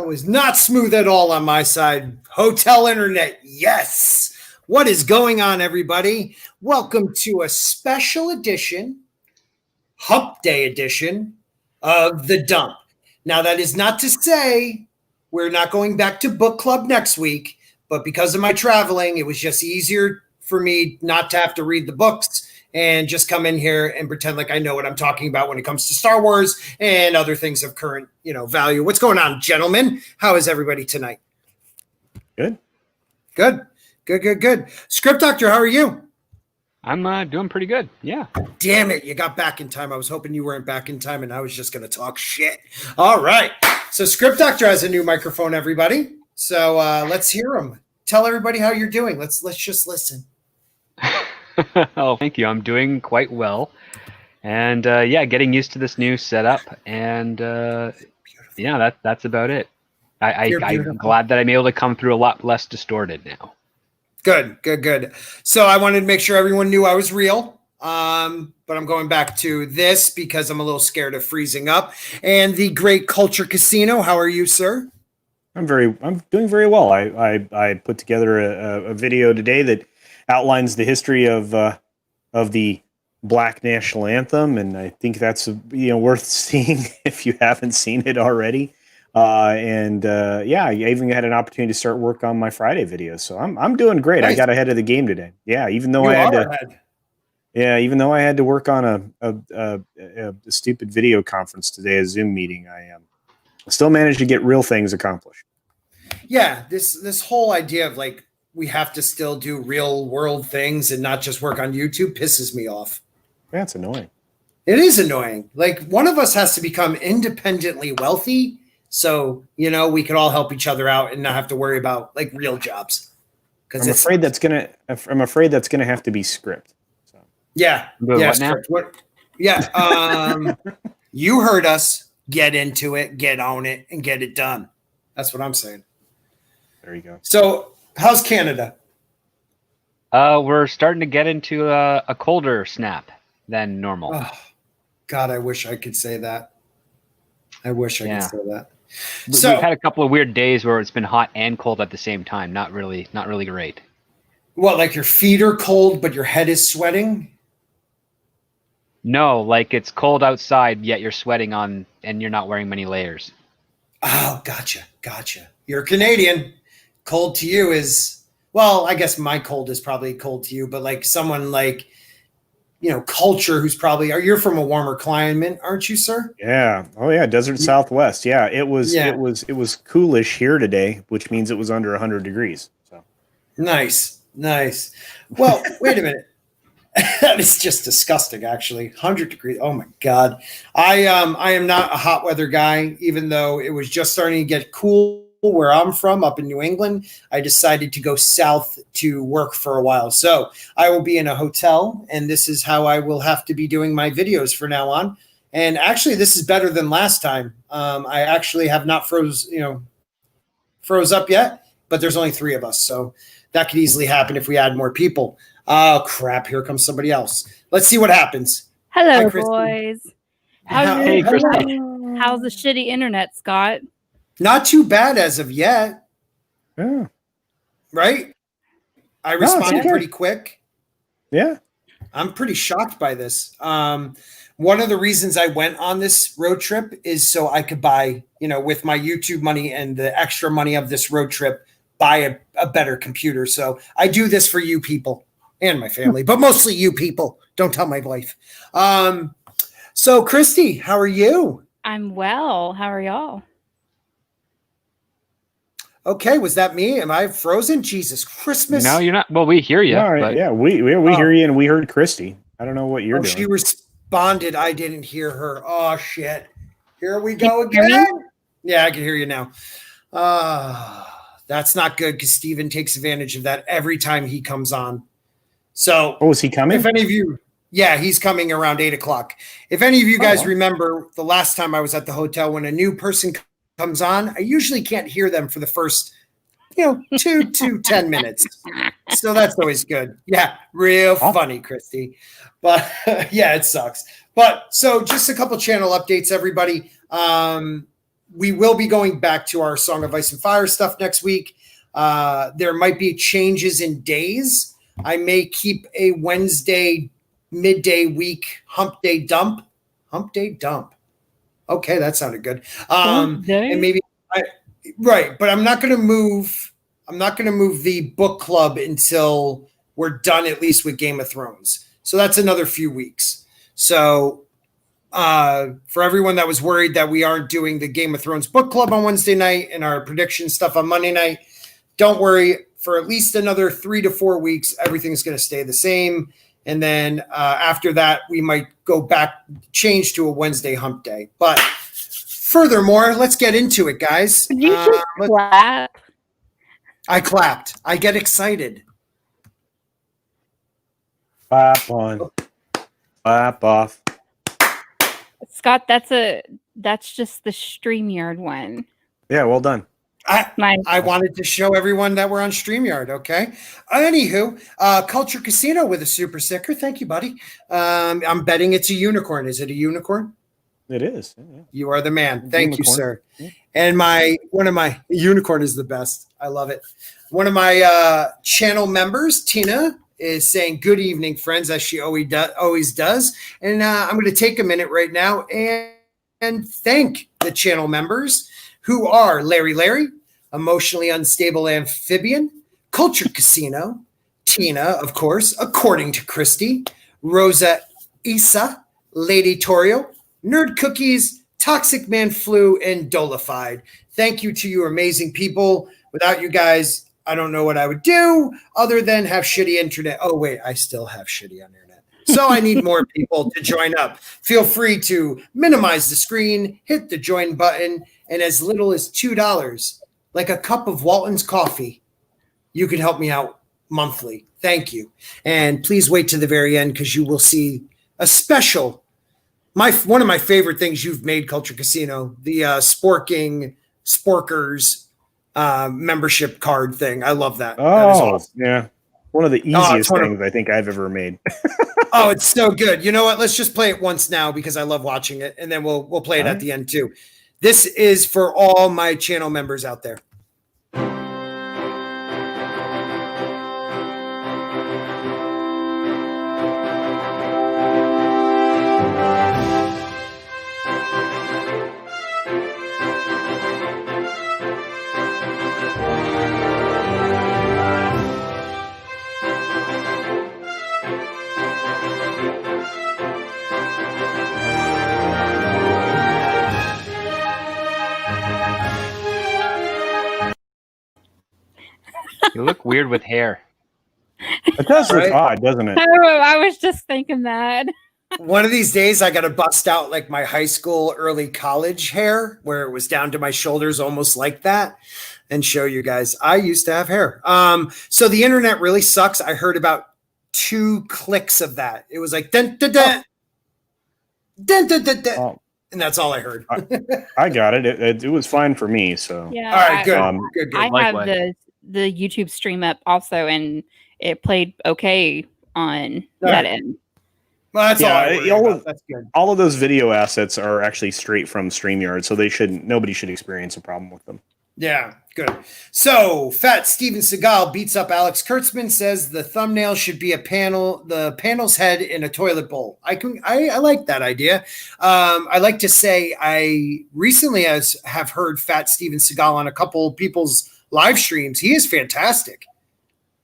was not smooth at all on my side. Hotel internet, yes. What is going on, everybody? Welcome to a special edition, Hump Day edition of The Dump. Now, that is not to say we're not going back to book club next week, but because of my traveling, it was just easier for me not to have to read the books and just come in here and pretend like I know what I'm talking about when it comes to Star Wars and other things of current, value. What's going on, gentlemen? How is everybody tonight? Good. Script Doctor, how are you? I'm doing pretty good. Yeah. Damn it, you got back in time. I was hoping you weren't back in time, and I was just going to talk shit. All right. So Script Doctor has a new microphone, everybody. So let's hear him. Tell everybody how you're doing. Let's just listen. Oh, thank you. I'm doing quite well. And getting used to this new setup. And that's about it. I'm glad that I'm able to come through a lot less distorted now. Good. So I wanted to make sure everyone knew I was real. But I'm going back to this because I'm a little scared of freezing up. And the Great Culture Casino, how are you, sir? I'm doing very well. I put together a video today that outlines the history of the Black National Anthem, and I think that's worth seeing if you haven't seen it already. I even had an opportunity to start work on my Friday videos, so I'm doing great. Nice. I got ahead of the game today. Yeah, even though I had to work on a stupid video conference today, a Zoom meeting, I still managed to get real things accomplished. Yeah, this whole idea of like we have to still do real world things and not just work on YouTube pisses me off. That's annoying. It is annoying. Like one of us has to become independently wealthy so, we can all help each other out and not have to worry about like real jobs. I'm afraid that's gonna have to be script. So. Yeah. Script. You heard us. Get into it, get on it, and get it done. That's what I'm saying. There you go. So, how's Canada? We're starting to get into a colder snap than normal. Oh, God, I wish I could say that. Could say that. So, we've had a couple of weird days where it's been hot and cold at the same time. Not really great. What, like your feet are cold, but your head is sweating? No, like it's cold outside, yet you're sweating and you're not wearing many layers. Oh, gotcha. You're Canadian. Cold to you is, well, I guess my cold is probably cold to you, but like someone like, culture who's probably, you're from a warmer climate, aren't you, sir? Yeah. Oh yeah. Desert Southwest. Yeah. It was coolish here today, which means it was under 100 degrees. So nice. Well, wait a minute. That is just disgusting, actually. 100 degrees. Oh my God. I am not a hot weather guy, even though it was just starting to get cool where I'm from, up in New England. I decided to go south to work for a while. So I will be in a hotel, and this is how I will have to be doing my videos from now on. And actually, this is better than last time. I actually have not froze up yet, but there's only 3 of us. So that could easily happen if we add more people. Oh, crap. Here comes somebody else. Let's see what happens. Hello, boys. Hey, Christie. How's the shitty internet, Scott? Not too bad as of yet. Yeah. Right? I responded pretty quick. Yeah. I'm pretty shocked by this. One of the reasons I went on this road trip is so I could buy, with my YouTube money and the extra money of this road trip, buy a better computer. So I do this for you people. And my family, but mostly you people. Don't tell my wife. So, Christie, how are you? I'm well. How are y'all? Okay, was that me? Am I frozen? Jesus Christmas. No, you're not. Well, we hear you. All right, yeah, we hear you, and we heard Christie. I don't know what you're doing. She responded. I didn't hear her. Oh, shit. Here we go again. Yeah, I can hear you now. That's not good because Steven takes advantage of that every time he comes on. So, is he coming? If any of you, he's coming around 8:00. If any of you guys remember the last time I was at the hotel, when a new person comes on, I usually can't hear them for the first, 2 to 10 minutes. So that's always good. Yeah, real funny, Christie. But it sucks. But so just a couple channel updates, everybody. we will be going back to our Song of Ice and Fire stuff next week. There might be changes in days. I may keep a Wednesday midday week hump day dump. Hump day dump. Okay, that sounded good. And maybe right, but I'm not going to move the book club until we're done at least with Game of Thrones. So that's another few weeks. So for everyone that was worried that we aren't doing the Game of Thrones book club on Wednesday night and our prediction stuff on Monday night, don't worry. For at least another 3 to 4 weeks, everything's going to stay the same. And then after that, we might go back, change to a Wednesday hump day. But furthermore, let's get into it, guys. Did you just clap? I clapped. I get excited. Clap on. Clap off. Scott, that's just the StreamYard one. Yeah, well done. I wanted to show everyone that we're on StreamYard, okay? Anywho, Culture Casino with a super sticker. Thank you, buddy. I'm betting it's a unicorn. Is it a unicorn? It is. Yeah. You are the man. Thank you, sir. Yeah. And one of my unicorn is the best. I love it. One of my channel members, Tina, is saying good evening, friends, as she always does. And I'm going to take a minute right now and thank the channel members who are Larry, Emotionally Unstable Amphibian, Culture Casino, Tina, of course, according to Christie, Rousa Eisa, Lady Tauriel, Nerd Cookies, Toxic Man Flu, and DoLiFiEd. Thank you to you amazing people. Without you guys, I don't know what I would do other than have shitty internet. Oh, wait, I still have shitty internet. So I need more people to join up. Feel free to minimize the screen, hit the join button, and as little as $2, like a cup of Walton's coffee, you can help me out monthly. Thank you. And please wait to the very end because you will see a special, one of my favorite things you've made, Culture Casino, the Sporkers membership card thing. I love that. Oh, that is awesome. Yeah. One of the easiest things I think I've ever made. Oh, it's so good. You know what? Let's just play it once now because I love watching it, and then we'll play it at the end too. This is for all my channel members out there. You look weird with hair. It does look odd, doesn't it? I was just thinking that. One of these days, I got to bust out like my high school, early college hair, where it was down to my shoulders, almost like that, and show you guys. I used to have hair. So the internet really sucks. I heard about 2 clicks of that. It was like dun dun dun, dun dun dun dun. Oh. And that's all I heard. I got it. It was fine for me. So Yeah. All right, good. Good. I Likewise. have the YouTube stream up also, and it played okay on that end. Well, that's all. I worry about. That's good. All of those video assets are actually straight from StreamYard, so nobody should experience a problem with them. Yeah, good. So, Fat Steven Seagal beats up Alex Kurtzman, says the thumbnail should be the panel's head in a toilet bowl. I like that idea. I like to say I recently have heard Fat Steven Seagal on a couple people's live streams. He is fantastic.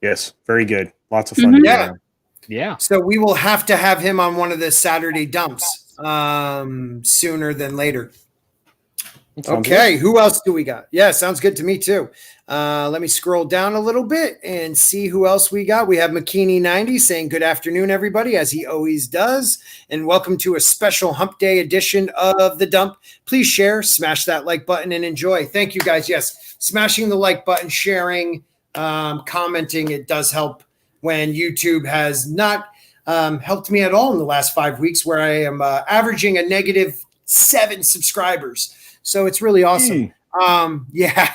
Yes, very good. Lots of fun. Mm-hmm. Yeah. Yeah. So we will have to have him on one of the Saturday dumps sooner than later. Okay, who else do we got? Yeah, sounds good to me too. Let me scroll down a little bit and see who else we got. We have McKinney90 saying good afternoon, everybody, as he always does. And welcome to a special Hump Day edition of The Dump. Please share, smash that like button, and enjoy. Thank you, guys. Yes, smashing the like button, sharing, commenting, it does help when YouTube has not helped me at all in the last 5 weeks, where I am averaging a negative 7 subscribers. So it's really awesome. Yeah,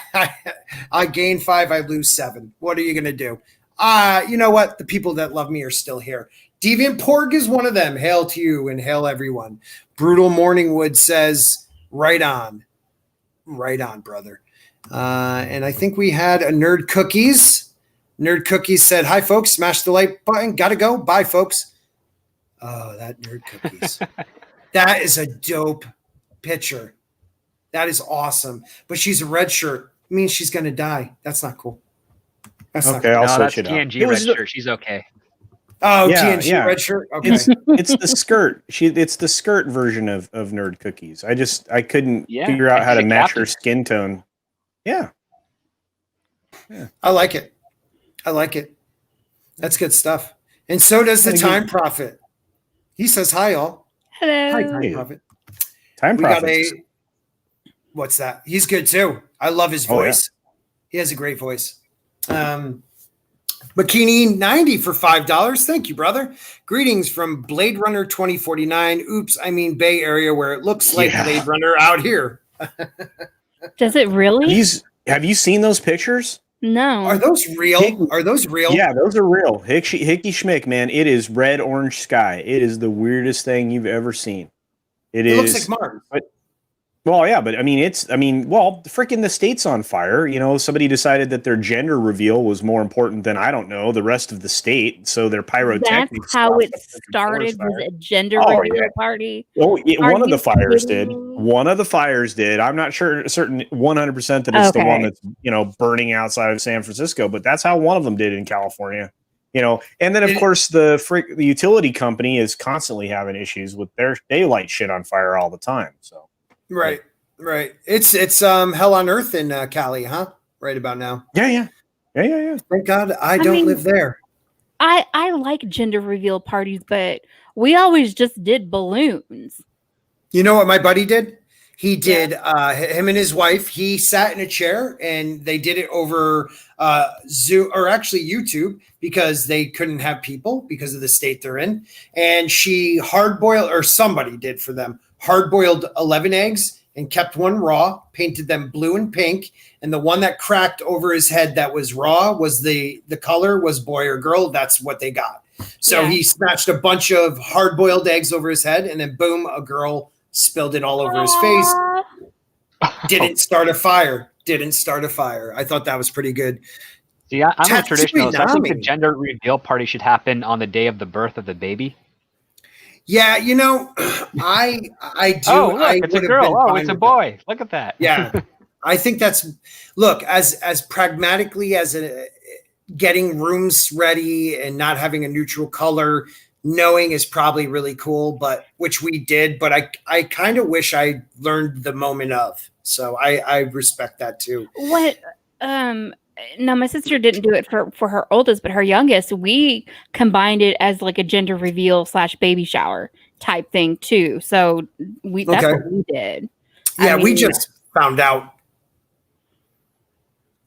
I gain 5, I lose 7. What are you going to do? You know what? The people that love me are still here. Deviant Porg is one of them. Hail to you and hail everyone. Brutal Morningwood says, right on. Right on, brother. And I think we had a Nerd Cookies. Nerd Cookies said, "Hi, folks. Smash the like button. Gotta go. Bye, folks." Oh, that Nerd Cookies. That is a dope picture. That is awesome. But she's a red shirt. It means she's going to die. That's not cool. That's Okay, not cool. I'll No, that's switch it up. TNG red shirt. She's okay. Oh, Yeah, TNG yeah. red shirt. Okay. It's the skirt. It's the skirt version of Nerd Cookies. I couldn't Yeah, figure out how to she's a match captain. her skin tone. Yeah. I like it. I like it. That's good stuff. And so does the Time Prophet. He says hi, all. Hello. Hi, Time Prophet. Time We got Profits. what's that? He's good too. I love his Oh, yeah. voice. He has a great voice. Bikini 90 for $5. Thank you, brother. Greetings from Blade Runner 2049. Oops, I mean Bay Area, where it looks like Yeah. Blade Runner out here. Does it really? Have you seen those pictures? No. Are those real? Are those real? Yeah, those are real. Hickey Schmick, man. It is red orange sky. It is the weirdest thing you've ever seen. It It is. looks like Mars. Well, yeah, but freaking the state's on fire. You know, somebody decided that their gender reveal was more important than, I don't know, the rest of the state. So their pyrotechnics. That's how it stopped the started. forest Was fire. a gender Oh, reveal yeah. party. Oh, yeah, Are one of the you fires kidding did. me? One of the fires did. I'm not certain 100% that it's the Okay. one that's, burning outside of San Francisco, but that's how one of them did in California. And then of course the utility company is constantly having issues with their daylight shit on fire all the time. So Right. It's hell on earth in Cali, huh? Right about now. yeah. Thank God I don't live there. I like gender reveal parties, but we always just did balloons. You know what my buddy did? He did him and his wife. He sat in a chair and they did it over Zoom, or actually YouTube, because they couldn't have people because of the state they're in. And she hard-boiled, or somebody did for them, hard-boiled 11 eggs and kept one raw, painted them blue and pink. And the one that cracked over his head that was raw was the color was boy or girl. That's what they got. So he smashed a bunch of hard-boiled eggs over his head, and then boom, a girl spilled it all over his face. Didn't start a fire. I thought that was pretty good. See, I'm a traditionalist. I think the Tatsuinami. gender reveal party should happen on the day of the birth of the baby. Yeah, I do. Oh, look, I it's a would have girl. been Oh, fine it's a with boy. Look at that. that. Yeah, I think that's as pragmatically as getting rooms ready and not having a neutral color. Knowing is probably really cool, but which we did. But I kind of wish I learned the moment of. So I respect that too. What? No, my sister didn't do it for her oldest, but her youngest, we combined it as like a gender reveal / baby shower type thing too. So that's what we did. Yeah, we just found out.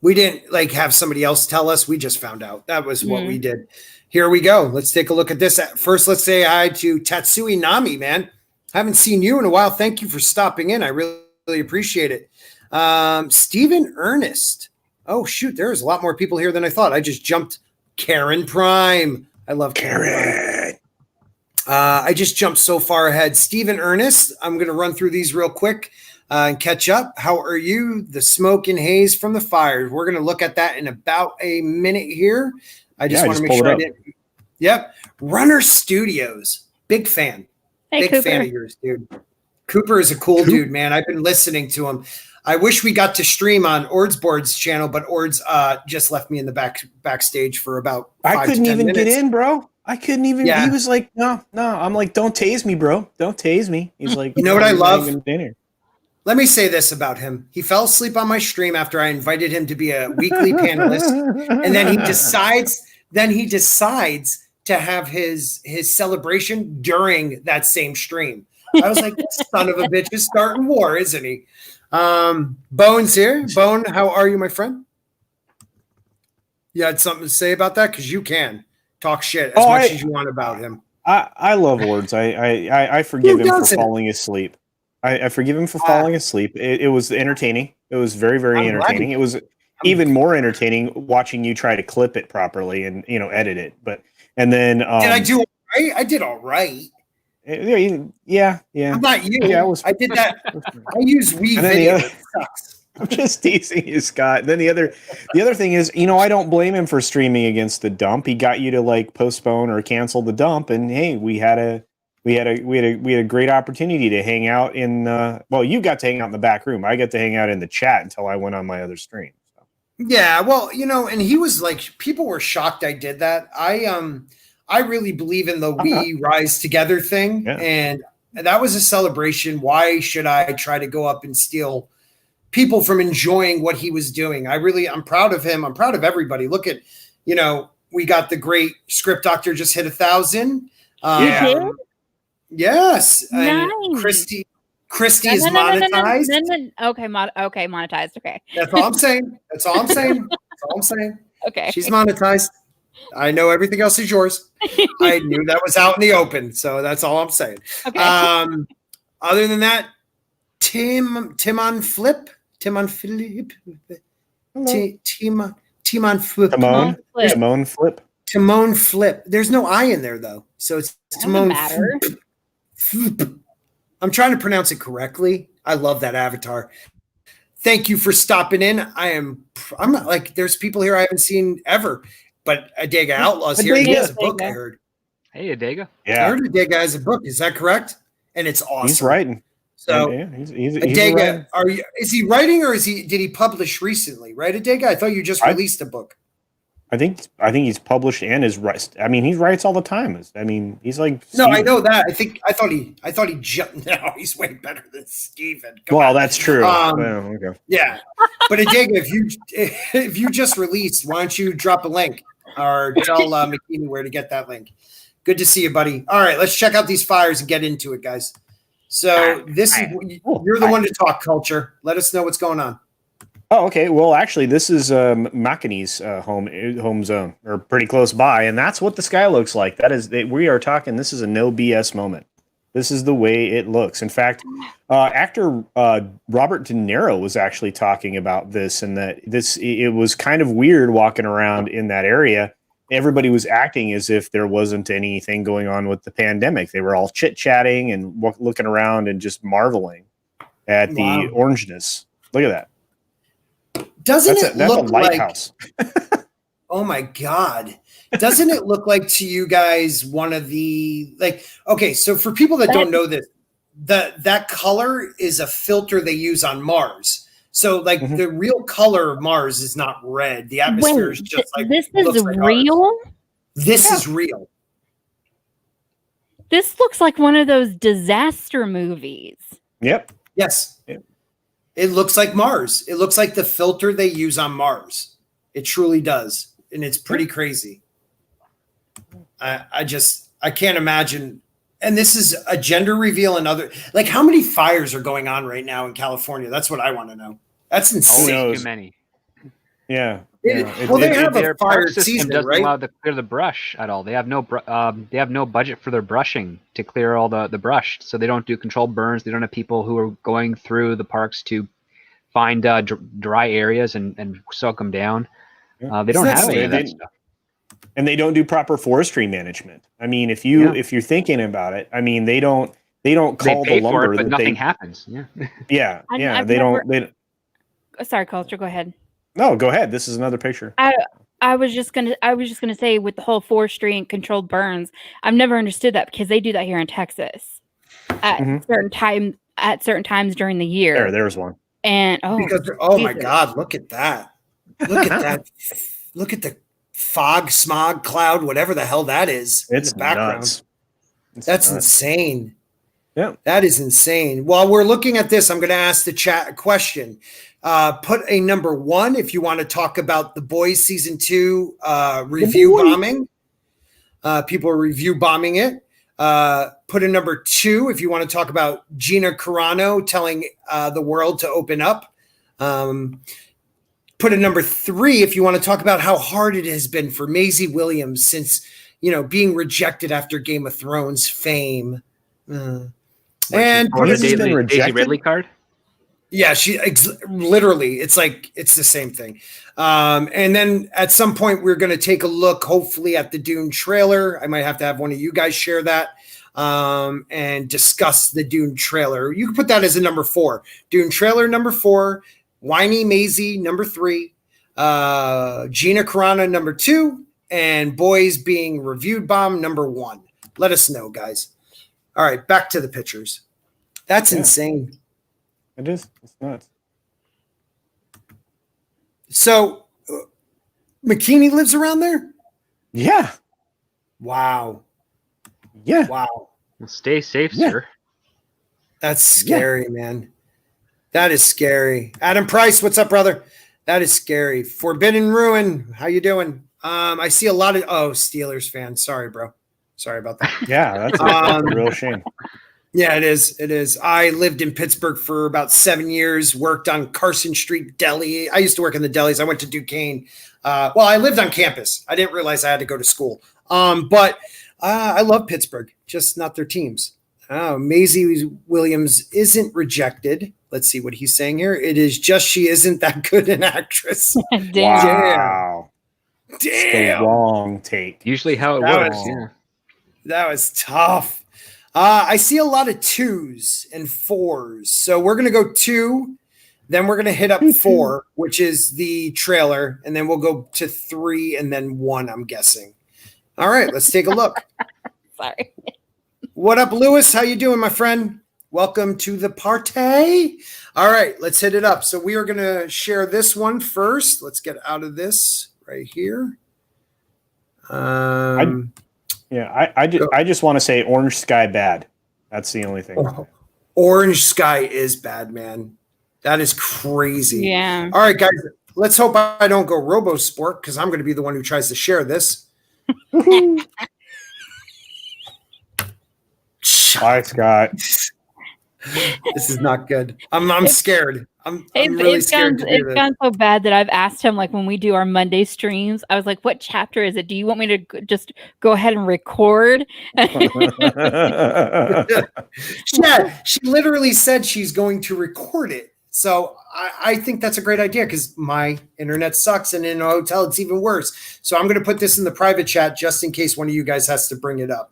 We didn't have somebody else tell us. We just found out. That was what we did. Here we go. Let's take a look at this. First, let's say hi to Tatsuinami, man. Haven't seen you in a while. Thank you for stopping in. I really, really appreciate it. Stephen Ernest. Oh, shoot. There's a lot more people here than I thought. I just jumped. Karen Prime. I love Karen. I just jumped so far ahead. Stephen Ernest. I'm going to run through these real quick and catch up. How are you? The smoke and haze from the fires. We're going to look at that in about a minute here. I just want to make sure I didn't. Yep. Runner Studios. Big fan. Hey, Big Cooper. fan of yours, dude. Cooper is a cool dude, man. I've been listening to him. I wish we got to stream on Ordsboard's channel, but Ords just left me in the backstage for about 5 I couldn't to 10 even minutes. get in, bro. I couldn't even. Yeah. He was like, no. I'm like, don't tase me, bro. Don't tase me. He's like, You know what I love? I'm not even in here. Let me say this about him. He fell asleep on my stream after I invited him to be a weekly panelist. And then he decides to have his celebration during that same stream. I was like, this son of a bitch is starting war, isn't he? Bone's here. Bone, how are you, my friend? You had something to say about that? Because you can talk shit as much as you want about him. I love Words. I forgive him for falling asleep. I forgive him for falling asleep. It was entertaining. It was very, very entertaining. It was even more entertaining watching you try to clip it properly and edit it. But and then did I do all right? I did all right. Yeah. I'm not you. Yeah, I did that. I use Wii And then Video. the other- It sucks. I'm just teasing you, Scott. Then the other thing is, I don't blame him for streaming against the dump. He got you to like postpone or cancel the dump, and hey, we had a great opportunity to hang out in. Well, you got to hang out in the back room. I got to hang out in the chat until I went on my other stream. So. Yeah, well, and he was like, people were shocked I did that. I really believe in the We Rise Together thing, and that was a celebration. Why should I try to go up and steal people from enjoying what he was doing? I'm proud of him. I'm proud of everybody. Look at, we got the great script doctor just hit 1,000. Yes. Nice. And Christie is monetized. Okay, monetized. Okay. That's all I'm saying. Okay. She's monetized. I know everything else is yours. I knew that was out in the open, so that's all I'm saying. Okay. Other than that, Timon Flip. Timon Flip. There's no I in there though, so it's Timon Flip. I'm trying to pronounce it correctly. I love that avatar. Thank you for stopping in. I'm not like there's people here I haven't seen ever, but Adega Outlaw's here. He has a book. I heard. Hey, Adega. Yeah, I heard Adega has a book. Is that correct? And it's awesome. He's writing. So, he's Adega, is he writing or did he publish recently? Right, Adega? I thought you just released a book. I think he's published and is right. I mean, he writes all the time. I mean, he's like Steven. No, I know that. I thought he jumped. Now he's way better than Steven. Well, that's true. Okay. Yeah, but Adega, if you just released, why don't you drop a link or tell McKinney where to get that link? Good to see you, buddy. All right, let's check out these fires and get into it, guys. So you're the one to talk, Culture. Let us know what's going on. Oh, okay. Well, actually, this is McKinney's home zone, or pretty close by, and that's what the sky looks like. We are talking. This is a no BS moment. This is the way it looks. In fact, actor Robert De Niro was actually talking about this, and that it was kind of weird walking around in that area. Everybody was acting as if there wasn't anything going on with the pandemic. They were all chit-chatting and looking around and just marveling at the orangeness. Look at that. Doesn't it look a lighthouse? Like, oh my God. Doesn't it look like to you guys one of the, okay, so for people that don't know this, that color is a filter they use on Mars. So the real color of Mars is not red. The atmosphere is just like this is real. Ours. This is real. This looks like one of those disaster movies. Yep. Yes. Yep. It looks like Mars. It looks like the filter they use on Mars. It truly does. And it's pretty crazy. I can't imagine. And this is a gender reveal and other, how many fires are going on right now in California? That's what I want to know. That's insane. Too many. Yeah. They have a fire season, doesn't right? allow to clear the brush at all. They have no budget for their brushing to clear all the brush, so they don't do controlled burns. They don't have people who are going through the parks to find dry areas and soak them down. They don't have any of that stuff. And they don't do proper forestry management. I mean, if you're thinking about it, I mean, they don't call the lumber, but nothing happens. Yeah. They don't. Sorry, Culture. Go ahead. No, go ahead. This is another picture. I was just gonna say, with the whole forestry and controlled burns, I've never understood that, because they do that here in Texas at certain times during the year. There's one. And my God, look at that! Look at that! Look at the fog, smog, cloud, whatever the hell that is. It's in the background. That's nuts. Insane. Yeah, that is insane. While we're looking at this, I'm going to ask the chat a question. Put a number 1 if you want to talk about The Boys season 2 review bombing. People are review bombing it. Put a number 2 if you want to talk about Gina Carano telling the world to open up. Put a number 3 if you want to talk about how hard it has been for Maisie Williams since being rejected after Game of Thrones fame. And Daisy Ridley card. Yeah, she literally, it's the same thing. And then at some point we're going to take a look, hopefully, at the Dune trailer. I might have to have one of you guys share that. and discuss the Dune trailer. You can put that as a number 4. Dune trailer number 4, Whiny Maisie number 3, Gina Carano number 2, and Boys Being Reviewed Bomb number 1. Let us know, guys. All right, back to the pictures. That's insane. It is. It's nuts. So, McKinney lives around there? Yeah. Wow. Yeah. Wow. Well, stay safe, sir. That's scary, man. That is scary. Adam Price, what's up, brother? That is scary. Forbidden Ruin, how you doing? I see a lot of Steelers fans. Sorry, bro. Sorry about that. Yeah, that's a real shame. Yeah, it is. It is. I lived in Pittsburgh for about 7 years, worked on Carson Street Deli. I used to work in the delis. I went to Duquesne. I lived on campus. I didn't realize I had to go to school. But I love Pittsburgh, just not their teams. Maisie Williams isn't rejected. Let's see what he's saying here. It is just she isn't that good an actress. Wow. Damn. It's the wrong take. Usually how it works. Yeah. That was tough. I see a lot of 2s and 4s. So we're going to go 2. Then we're going to hit up 4, which is the trailer. And then we'll go to 3 and then 1, I'm guessing. All right, let's take a look. Sorry. What up, Lewis? How you doing, my friend? Welcome to the party. All right, let's hit it up. So we are going to share this one first. Let's get out of this right here. I just want to say Orange Sky bad. That's the only thing. Orange Sky is bad, man. That is crazy. Yeah. All right, guys. Let's hope I don't go RoboSport because I'm going to be the one who tries to share this. Bye, Scott. This is not good. I'm scared. I'm really scared to do this. It's gone so bad that I've asked him, like, when we do our Monday streams, I was like, what chapter is it? Do you want me to just go ahead and record? Yeah, she literally said she's going to record it. So I think that's a great idea because my internet sucks and in a hotel it's even worse. So I'm going to put this in the private chat just in case one of you guys has to bring it up.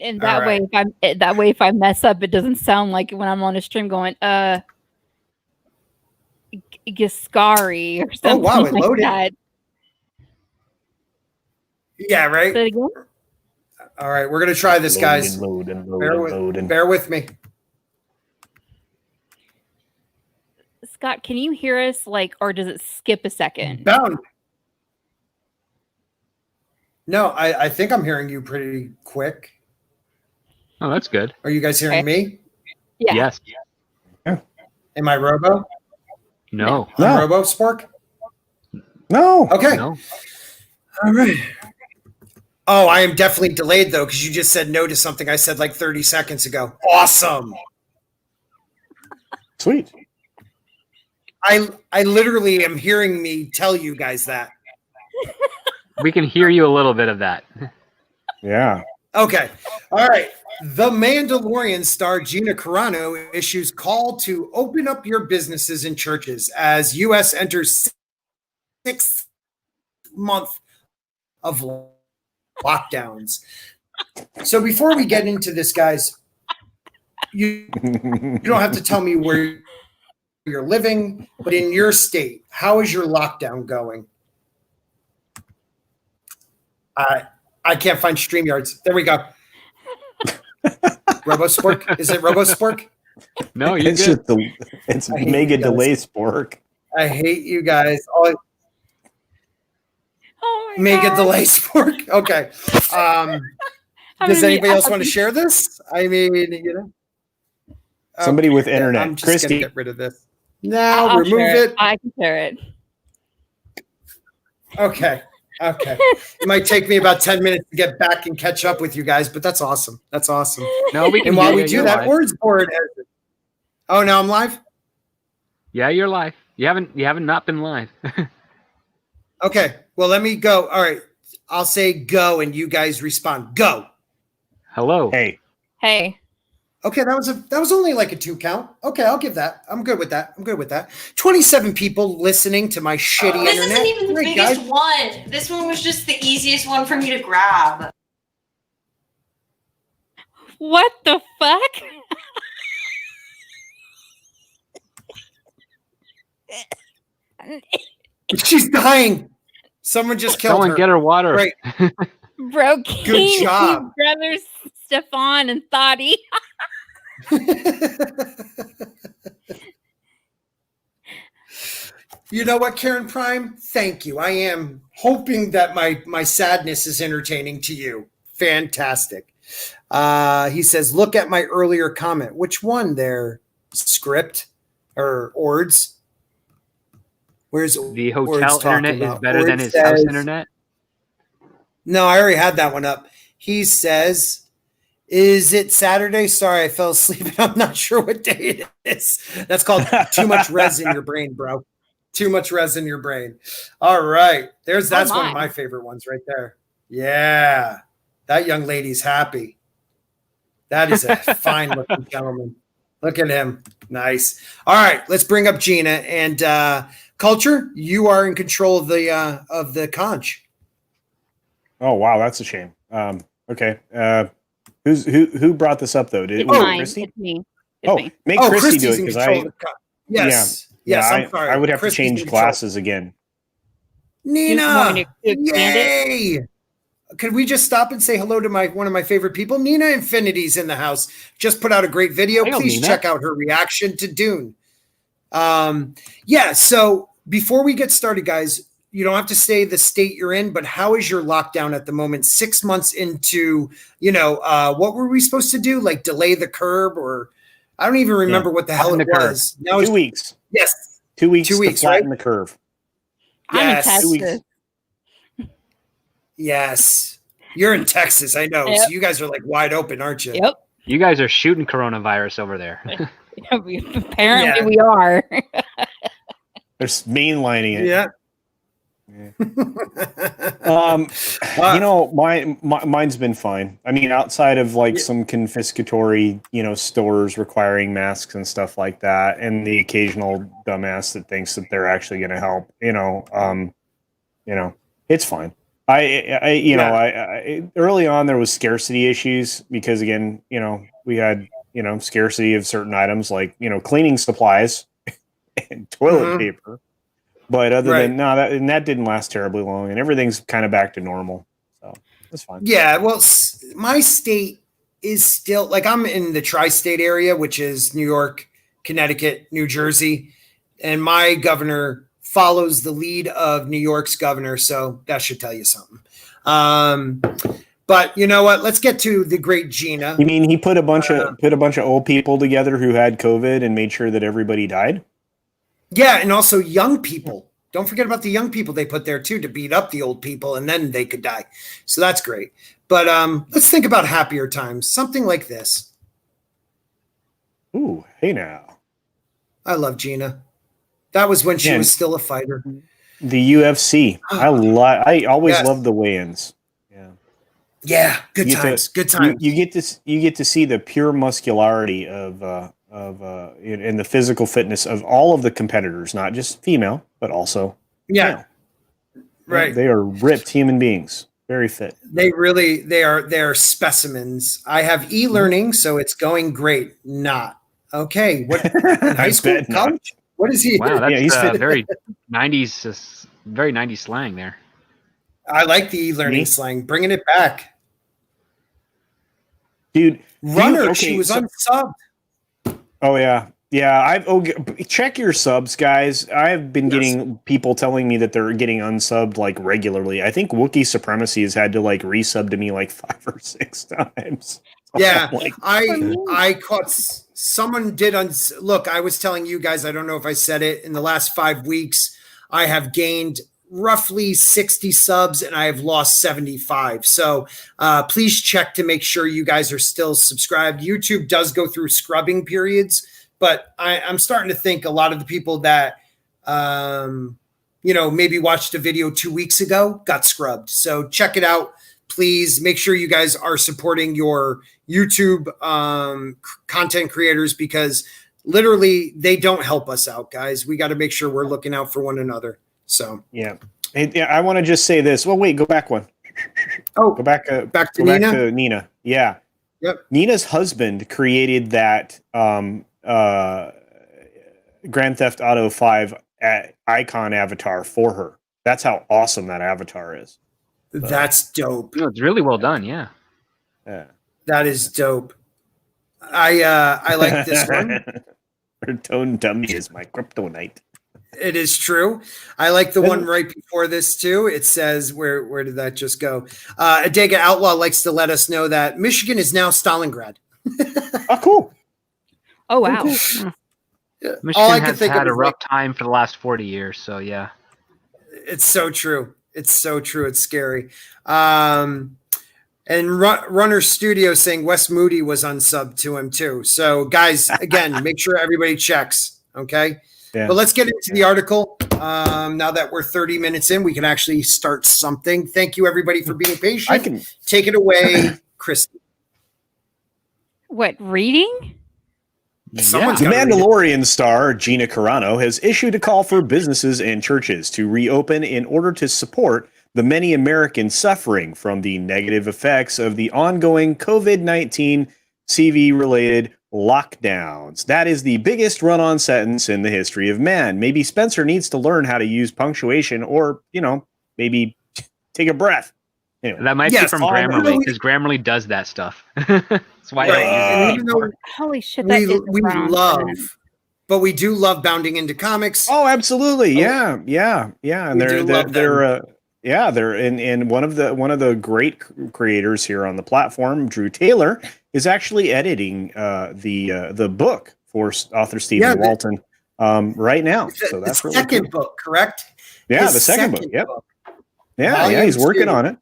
And that way, if I mess up, it doesn't sound like when I'm on a stream going, Gascari or something. Oh wow, it like loaded. that. Yeah, right. Say it again? All right, we're gonna try this, guys. Bear with me. Scott, can you hear us? Or does it skip a second? Bound. No, I think I'm hearing you pretty quick. Oh, that's good. Are you guys hearing me? Yeah. Yes. Am I Robo? No. I'm Robo Spork? No. Okay. No. All right. Oh, I am definitely delayed though, because you just said no to something I said like 30 seconds ago. Awesome. Sweet. I literally am hearing me tell you guys that. We can hear you a little bit of that. Yeah. Okay. All right. The Mandalorian star Gina Carano issues call to open up your businesses and churches as U.S. enters 6th month of lockdowns. So before we get into this, guys, you don't have to tell me where you're living, but in your state, how is your lockdown going? I can't find StreamYards. There we go. RoboSpork? Is it RoboSpork? No, you're It's good. just it's mega delay Spork. I hate you guys. Oh my Mega God. delay Spork. Okay. Does anybody else want to share this? I mean, you know. Somebody with internet. I'm just Christie. gonna get rid of this. No, I'll remove share it. I can share it. Okay. It might take me about 10 minutes to get back and catch up with you guys, but that's awesome. That's awesome. No, we can And while hear we you. do You're that, live. words board. Oh, now I'm live? Yeah, you're live. You haven't not been live. Okay. Well, let me go. All right. I'll say go and you guys respond. Go. Hello. Hey. Hey. Okay, that was only like a 2 count. Okay, I'll give that. I'm good with that. 27 people listening to my shitty This internet. isn't even the Great, biggest guys. one. This one was just the easiest one for me to grab. What the fuck? She's dying. Someone just killed Someone her. get her water. Great. Bro, Good job. brothers Stefan and Thadi. You know what, Karen Prime? Thank you. I am hoping that my sadness is entertaining to you. Fantastic. He says, look at my earlier comment. Which one there? Script or Ords? Where's The Ords hotel talking internet is about? better than Ords his house says- internet. No, I already had that one up. He says, is it Saturday? Sorry, I fell asleep. I'm not sure what day it is. That's called too much res in your brain, bro. Too much res in your brain. All right. That's one of my favorite ones right there. Yeah. That young lady's happy. That is a fine looking gentleman. Look at him. Nice. All right. Let's bring up Gina and Culture. You are in control of the conch. Oh wow, that's a shame. Okay. Who brought this up though? It's Was it mine. Christie? It's me. Make Christie do Christie's it in because control of the conch. Yes. Yeah, Yes, I'm sorry. I would have Christie's to in change control. glasses again. Nina, expand yay! Could we just stop and say hello to one of my favorite people? Nina Infinity's in the house. Just put out a great video. Hello, Please Nina. check out her reaction to Dune. So before we get started, guys, you don't have to say the state you're in, but how is your lockdown at the moment? 6 months into, what were we supposed to do? Like delay the curb, or I don't even remember what the hell Flatten it the curve. was. Now 2 weeks. Yes. 2 weeks. 2 weeks, to flatten the curve. I'm in Yes. Texas. Yes. You're in Texas, I know. Yep. So you guys are like wide open, aren't you? Yep. You guys are shooting coronavirus over there. Apparently Yeah. we are. They're mainlining it. Yeah. Mine's been fine. I mean, outside of some confiscatory, stores requiring masks and stuff like that, and the occasional dumbass that thinks that they're actually going to help, it's fine. I early on there was scarcity issues because again, we had, scarcity of certain items like, cleaning supplies and toilet paper. But other than that didn't last terribly long, and everything's kind of back to normal, so that's fine. Yeah, well, my state is still like I'm in the tri-state area, which is New York, Connecticut, New Jersey, and my governor follows the lead of New York's governor, so that should tell you something. But you know what? Let's get to the great Gina. You mean he put a bunch of old people together who had COVID and made sure that everybody died? Yeah, and also young people. Don't forget about the young people they put there too to beat up the old people, and then they could die. So that's great. But let's think about happier times. Something like this. Ooh, hey now. I love Gina. That was when she was still a fighter. The UFC. I always Yes. loved the weigh-ins. Yeah. Yeah, good times. Good times. You get to see the pure muscularity of and the physical fitness of all of the competitors, not just female, but also male. Right. They are ripped human beings, very fit. They are specimens. I have e-learning, so it's going great. Not okay. What in high school, college? What is he? Wow, that's he's very 90s, very 90s slang there. I like the e-learning slang. Bringing it back, dude. Runner, she was unsubbed. Oh yeah. Check your subs, guys. I've been getting people telling me that they're getting unsubbed like regularly. I think Wookiee Supremacy has had to like resub to me like 5 or 6 times. Yeah, I caught someone did look. I was telling you guys. I don't know if I said it in the last 5 weeks. I have gained roughly 60 subs and I have lost 75. So please check to make sure you guys are still subscribed. YouTube does go through scrubbing periods, but I'm starting to think a lot of the people that, maybe watched a video 2 weeks ago got scrubbed. So check it out. Please make sure you guys are supporting your YouTube content creators because literally they don't help us out, guys. We got to make sure we're looking out for one another. So yeah, I want to just say this. Well, wait, go back one. Oh, go back to Nina. Yeah, Yep. Nina's husband created that Grand Theft Auto 5 icon avatar for her. That's how awesome that avatar is. That's dope. No, it's really well done. Yeah. Yeah. That is dope. I like this one. Her tone dummy is my kryptonite. It is true. I like the one right before this too. It says, where did that just go? Adega Outlaw likes to let us know that Michigan is now Stalingrad. Oh, cool. Oh wow. Michigan All I can has think had of a is rough time for the last 40 years. So yeah. it's so true. It's so true. It's scary. And Runner Studio saying Wes Moody was unsubbed to him too. So guys, again, make sure everybody checks. Okay. Yeah. But let's get into the article. Now that we're 30 minutes in, we can actually start something. Thank you everybody for being patient. I can take it away, Christie. What, reading? Someone's The gotta read it. Mandalorian star Gina Carano has issued a call for businesses and churches to reopen in order to support the many Americans suffering from the negative effects of the ongoing COVID-19 CV-related lockdowns. That is the biggest run-on sentence in the history of man. Maybe Spencer needs to learn how to use punctuation, or, maybe take a breath. Anyway. That might be from Grammarly, because Grammarly does that stuff. That's why I use it. Holy shit, that is we love, but we do love bounding into comics. Oh, absolutely. Yeah. And they're and one of the great creators here on the platform, Drew Taylor, is actually editing the book for author Stephen Walton right now. So that's the really second cool. book, correct? Yeah, the second book. Yep. Book. Yeah, he's working on it.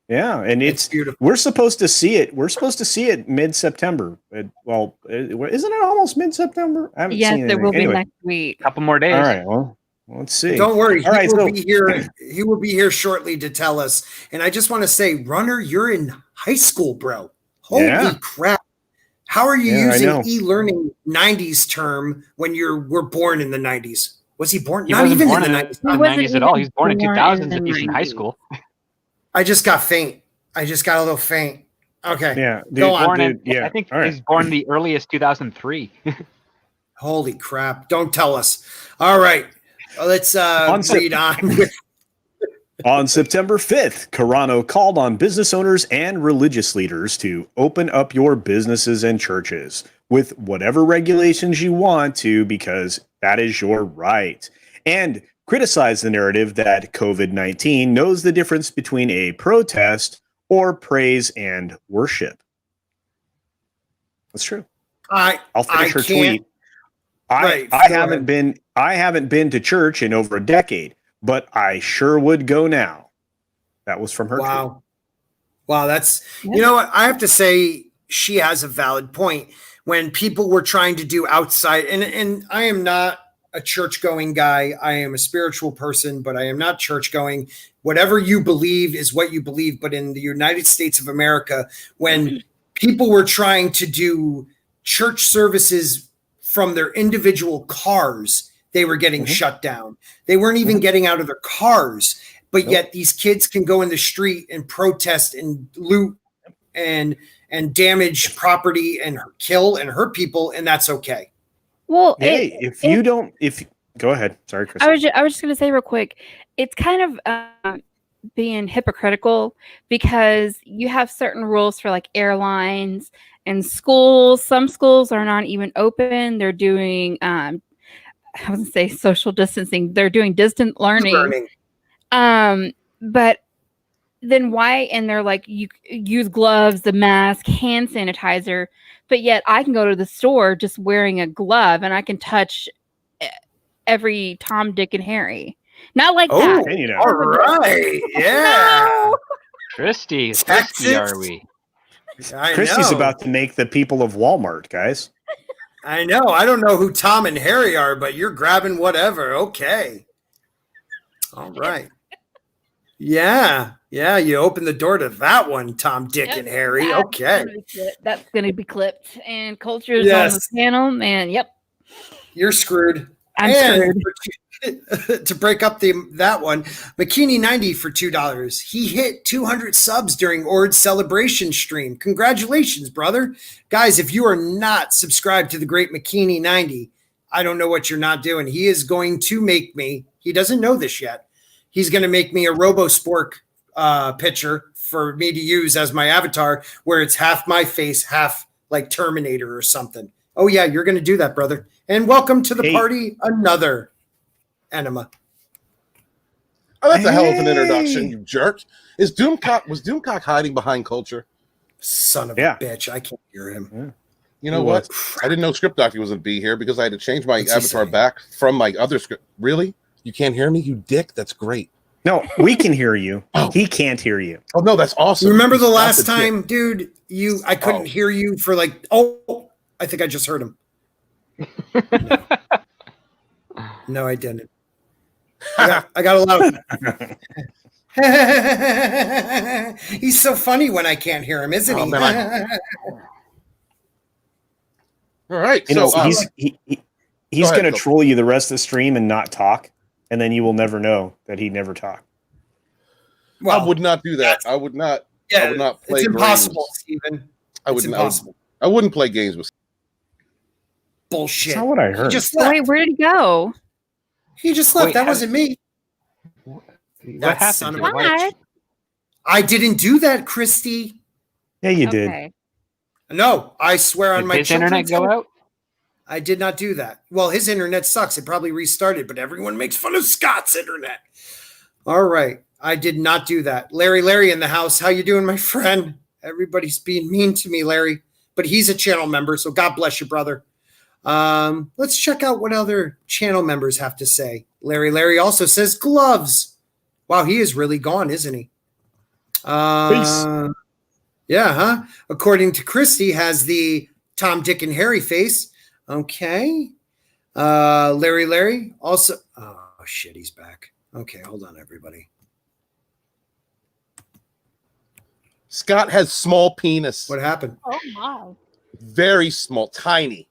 Yeah, and it's beautiful. We're supposed to see it mid-September. Well, isn't it almost mid-September? I haven't seen anything. Yes, it will be next week. A couple more days. All right. Well, let's see. Don't worry. All right, be here. He will be here shortly to tell us. And I just want to say, Runner, you're in high school, bro. Holy crap. How are you using e-learning 90s term when we're born in the 90s? Was he born? Not even in the 90s. Not 90s at all. He was born in 2000s if he's in high school. I just got faint. I just got a little faint. Okay. Yeah. Go on. I think he's born the earliest 2003. Holy crap. Don't tell us. All right. Let's read on. On September 5th, Carano called on business owners and religious leaders to open up your businesses and churches with whatever regulations you want to, because that is your right. And criticize the narrative that COVID-19 knows the difference between a protest or praise and worship. That's true. I'll finish her tweet. I haven't been to church in over a decade, but I sure would go now. That was from her tweet. Wow, that's you know what? I have to say she has a valid point. When people were trying to do outside, and I am not a church-going guy. I am a spiritual person, but I am not church-going. Whatever you believe is what you believe. But in the United States of America, when people were trying to do church services from their individual cars, they were getting shut down. They weren't even getting out of their cars, but yet these kids can go in the street and protest and loot and damage property and kill and hurt people, and that's okay. Well, go ahead. Sorry, Chris. I was just going to say real quick, it's kind of being hypocritical because you have certain rules for like airlines and schools. Some schools are not even open. They're doing, I wouldn't say social distancing. They're doing distant learning. But then why? And they're like, you use gloves, the mask, hand sanitizer. But yet I can go to the store just wearing a glove and I can touch every Tom, Dick, and Harry. Not like that. All right. Yeah. No. Christie, are we? Christie's about to make the people of Walmart, guys. I know. I don't know who Tom and Harry are, but you're grabbing whatever. Okay. All right. Yeah. Yeah, you open the door to that one, Tom, Dick, and Harry. Okay. That's going to be clipped. And Culture is on the panel. And, You're screwed. I'm screwed. to break up that one, Bikini90 for $2. He hit 200 subs during Ord's celebration stream. Congratulations, brother. Guys, if you are not subscribed to the great Bikini90, I don't know what you're not doing. He is going to make me, he doesn't know this yet, he's going to make me a RoboSpork picture for me to use as my avatar, where it's half my face, half like Terminator or something. Oh yeah, you're going to do that, brother. And welcome to the party, another Enema. Oh, that's a hell of an introduction, you jerk. Was Doomcock hiding behind culture? Son of a bitch. I can't hear him. Yeah. You know what? I didn't know Script Doctor was going to be here because I had to change my avatar back from my other script. Really? You can't hear me, you dick? That's great. No, we can hear you. He can't hear you. Oh, no, that's awesome. Remember the last time, dude, I couldn't hear you for like, I think I just heard him. No, I didn't. I got a lot of... He's so funny when I can't hear him, isn't he? All right. He's going to troll you the rest of the stream and not talk, and then you will never know that he never talked. Well, I would not do that. I would not. Yeah, I would not play. It's impossible, Steven. I wouldn't play games with. Bullshit. That's not what I heard. He just left. Wait, where did he go? He just left. That wasn't me. What That happened? son of a What? bitch. I didn't do that, Christie. Yeah, you did. Okay. No, I swear on Did my his internet go out? I did not do that. Well, his internet sucks. It probably restarted, but everyone makes fun of Scott's internet. All right. I did not do that. Larry in the house. How you doing, my friend? Everybody's being mean to me, Larry. But he's a channel member, so God bless you, brother. Let's check out what other channel members have to say. Larry also says gloves. Wow, he is really gone, isn't he? Peace. Yeah, huh? According to Christie, has the Tom, Dick, and Harry face. Okay. Larry also. Oh shit, he's back. Okay, hold on, everybody. Scott has small penis. What happened? Oh my. Very small, tiny,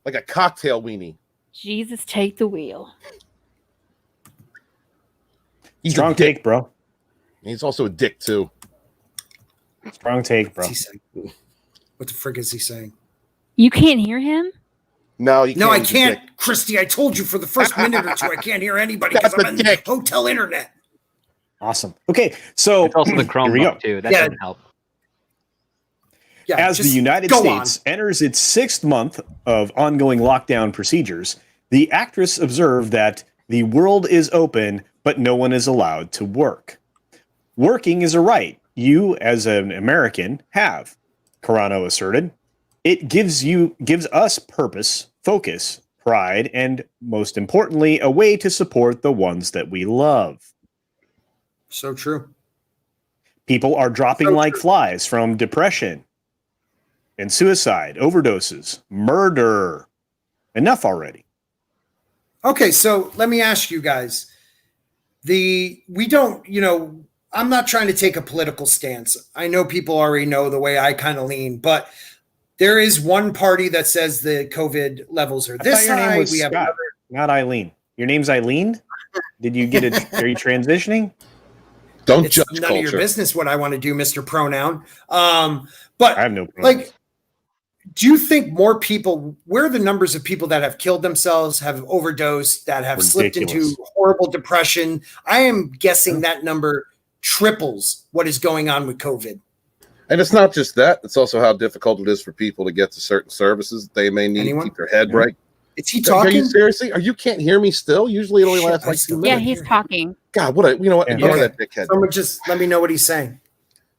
like a cocktail weenie. Jesus, take the wheel. He's Strong take, bro. He's also a dick too. Strong take, bro. What's he saying? What the frick is he saying? You can't hear him? No, you can't. No, I He's a can't, dick. Christy. I told you for the first minute or two, I can't hear anybody because I'm on dick. hotel internet. Awesome. Okay, so It's also the here we Chromebook go. too. That Yeah. doesn't help. Yeah, As the just United go States enters its 6th month of ongoing lockdown procedures, the actress observed that the world is open, but no one is allowed to work. Working is a right you, as an American, have, Carano asserted. It gives us purpose, focus, pride, and most importantly, a way to support the ones that we love. So true. People are dropping like flies from depression and suicide, overdoses, murder. Enough already. Okay, so let me ask you guys. I'm not trying to take a political stance. I know people already know the way I kind of lean, but there is one party that says the COVID levels are this your name high. was We have Scott, another. not Eileen. Your name's Eileen? Did you get it? Are you transitioning? Don't It's judge none culture. of your business what I want to do, Mr. Pronoun. But I have no problem. like, do you think more people, where are the numbers of people that have killed themselves, have overdosed, that have slipped Ridiculous. into horrible depression? I am guessing that number triples what is going on with COVID. And it's not just that; it's also how difficult it is for people to get to certain services that they may need to keep their head right. Is he Are talking? you seriously? You can't hear me still? Usually, it only lasts like 2 Yeah, minutes. he's talking. God, you know what? Yeah. Ignore Okay. that dickhead. Someone just let me know what he's saying.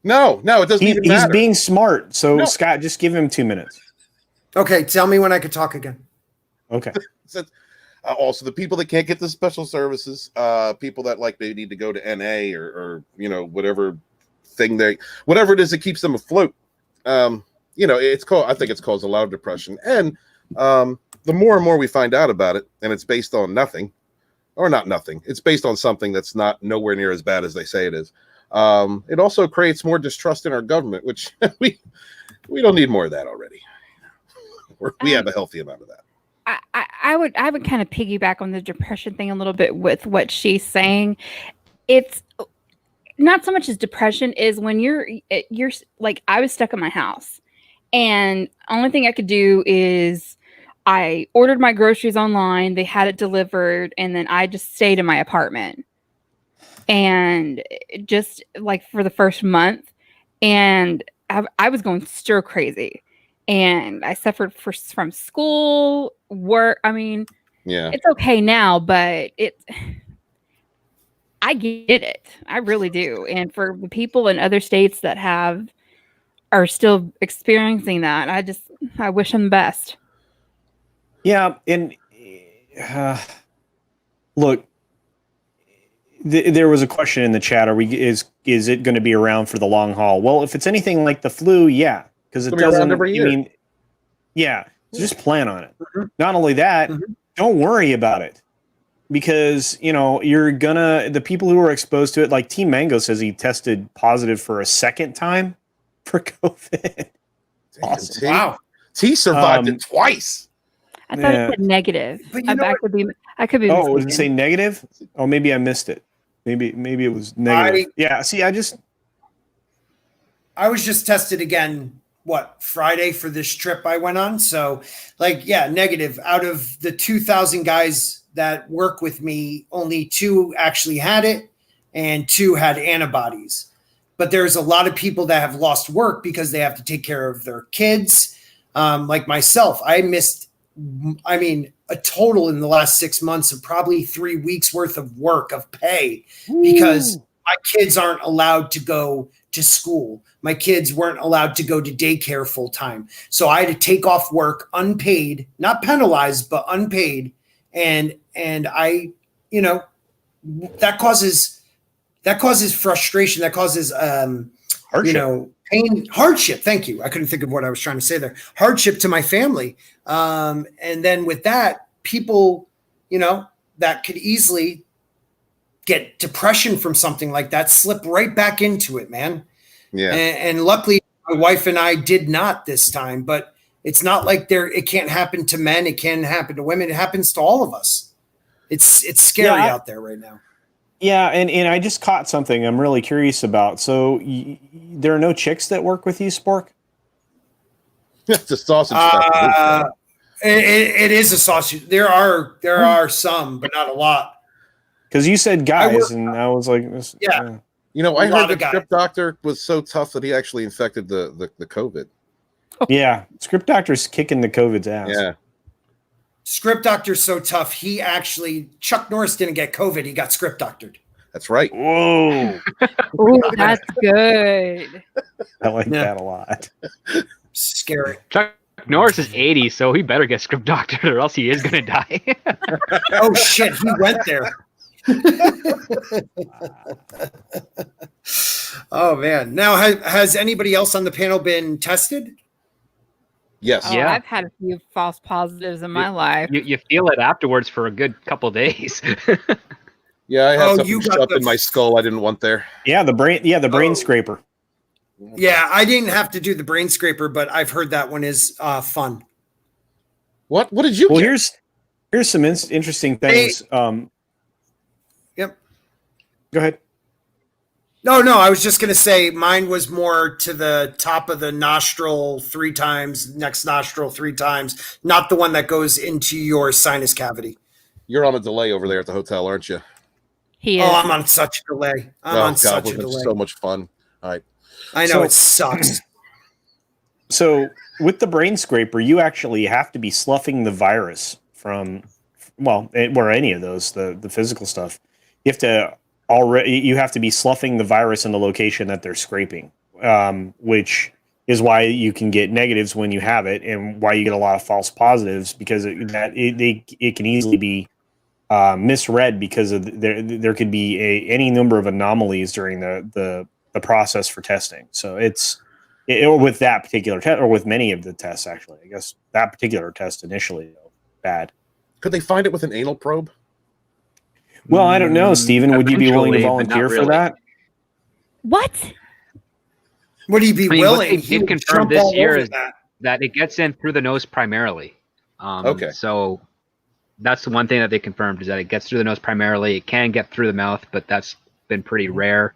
No, it doesn't even He's matter. being smart. So, No. Scott, just give him 2 minutes. Okay, tell me when I could talk again. Okay. Also, the people that can't get the special services, people that like they need to go to NA or whatever it is that keeps them afloat. I think it's caused a lot of depression, and the more and more we find out about it, and it's based on nothing, or not nothing. It's based on something that's not nowhere near as bad as they say it is. It also creates more distrust in our government, which we don't need more of that already. We have a healthy amount of that. I would kind of piggyback on the depression thing a little bit with what she's saying. It's not so much as depression is when you're like, I was stuck in my house, and only thing I could do is I ordered my groceries online, they had it delivered, and then I just stayed in my apartment. And just like for the first month, and I was going stir crazy, and I suffered from school, work. I mean, Yeah, it's okay now, but I get it. I really do. And for the people in other states that are still experiencing that, I wish them the best. Yeah, and look, there was a question in the chat: is it going to be around for the long haul? Well, if it's anything like the flu, yeah, because it doesn't. every year. I mean, yeah, so just plan on it. Mm-hmm. Not only that, don't worry about it, because the people who are exposed to it, like Team Mango says, he tested positive for a second time for COVID. Awesome. Wow. T survived it twice. I thought it said negative. But I could be. Oh, did it say negative? Oh, maybe I missed it. Maybe it was negative. See, I was just tested again, Friday for this trip I went on. So negative. Out of the 2,000 guys that work with me, only 2 actually had it and 2 had antibodies. But there's a lot of people that have lost work because they have to take care of their kids. Like myself, I missed, a total in the last 6 months of probably 3 weeks worth of work of pay because my kids aren't allowed to go to school. My kids weren't allowed to go to daycare full time. So I had to take off work unpaid, not penalized, but unpaid. And I, that causes frustration. That causes, hardship. Pain, hardship. Thank you. I couldn't think of what I was trying to say there. Hardship to my family. And then with that, people, that could easily get depression from something like that, slip right back into it, man. Yeah. And luckily my wife and I did not this time, but it's not like it can't happen to men. It can happen to women. It happens to all of us. It's scary out there right now. Yeah, and I just caught something I'm really curious about. So there are no chicks that work with you, Spork? It's a sausage stuff. It is a sausage. There are some, but not a lot. Because you said guys, and I was like, yeah. I heard the script doctor was so tough that he actually infected the COVID. Yeah, script doctor's kicking the COVID's ass. Yeah. Script doctor's so tough. Chuck Norris didn't get COVID. He got script doctored. That's right. Whoa. Ooh, that's good. I like that a lot. Scary. Chuck Norris is 80, so he better get script doctored or else he is going to die. Oh, shit. He went there. Oh, man. Now, has anybody else on the panel been tested? Yes. Oh, Yeah. I've had a few false positives in my life. You feel it afterwards for a good couple days. Yeah, I had something shoved in my skull I didn't want there. Yeah, the brain scraper. Yeah, I didn't have to do the brain scraper, but I've heard that one is fun. What did you get? Here's some interesting things. Yep. Go ahead. No, I was just going to say mine was more to the top of the nostril 3 times, next nostril 3 times, not the one that goes into your sinus cavity. You're on a delay over there at the hotel, aren't you? He is. Oh, I'm on such a delay. Such a delay. So much fun. All right. I know, it sucks. So with the brain scraper, you actually have to be sloughing the virus from, or any of those, the physical stuff. You have to be sloughing the virus in the location that they're scraping, which is why you can get negatives when you have it, and why you get a lot of false positives, because it can easily be misread because of there could be any number of anomalies during the process for testing. So or with that particular test, or with many of the tests, actually. I guess that particular test initially, bad. Could they find it with an anal probe? Well, I don't know, Stephen. Would you be willing to volunteer for that? What? Would he be willing? What they did confirm this year is that it gets in through the nose primarily. Okay. So that's the one thing that they confirmed, is that it gets through the nose primarily. It can get through the mouth, but that's been pretty rare.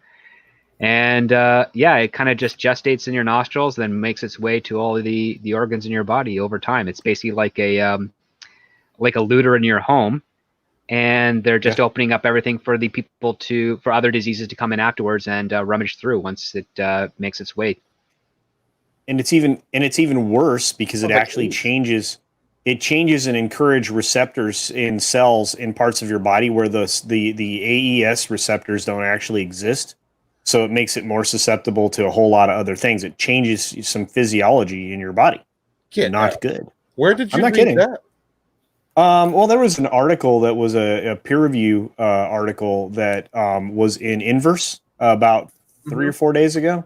And it kind of just gestates in your nostrils, then makes its way to all of the organs in your body over time. It's basically like a looter in your home, and they're just opening up everything for the people for other diseases to come in afterwards and rummage through once it makes its way. And it's even worse because it actually changes. It changes and encourages receptors in cells in parts of your body where the AES receptors don't actually exist. So it makes it more susceptible to a whole lot of other things. It changes some physiology in your body. Not good. Where did you I'm not read kidding. that? Well, there was an article that was a peer review article that was in Inverse about 3 or 4 days ago.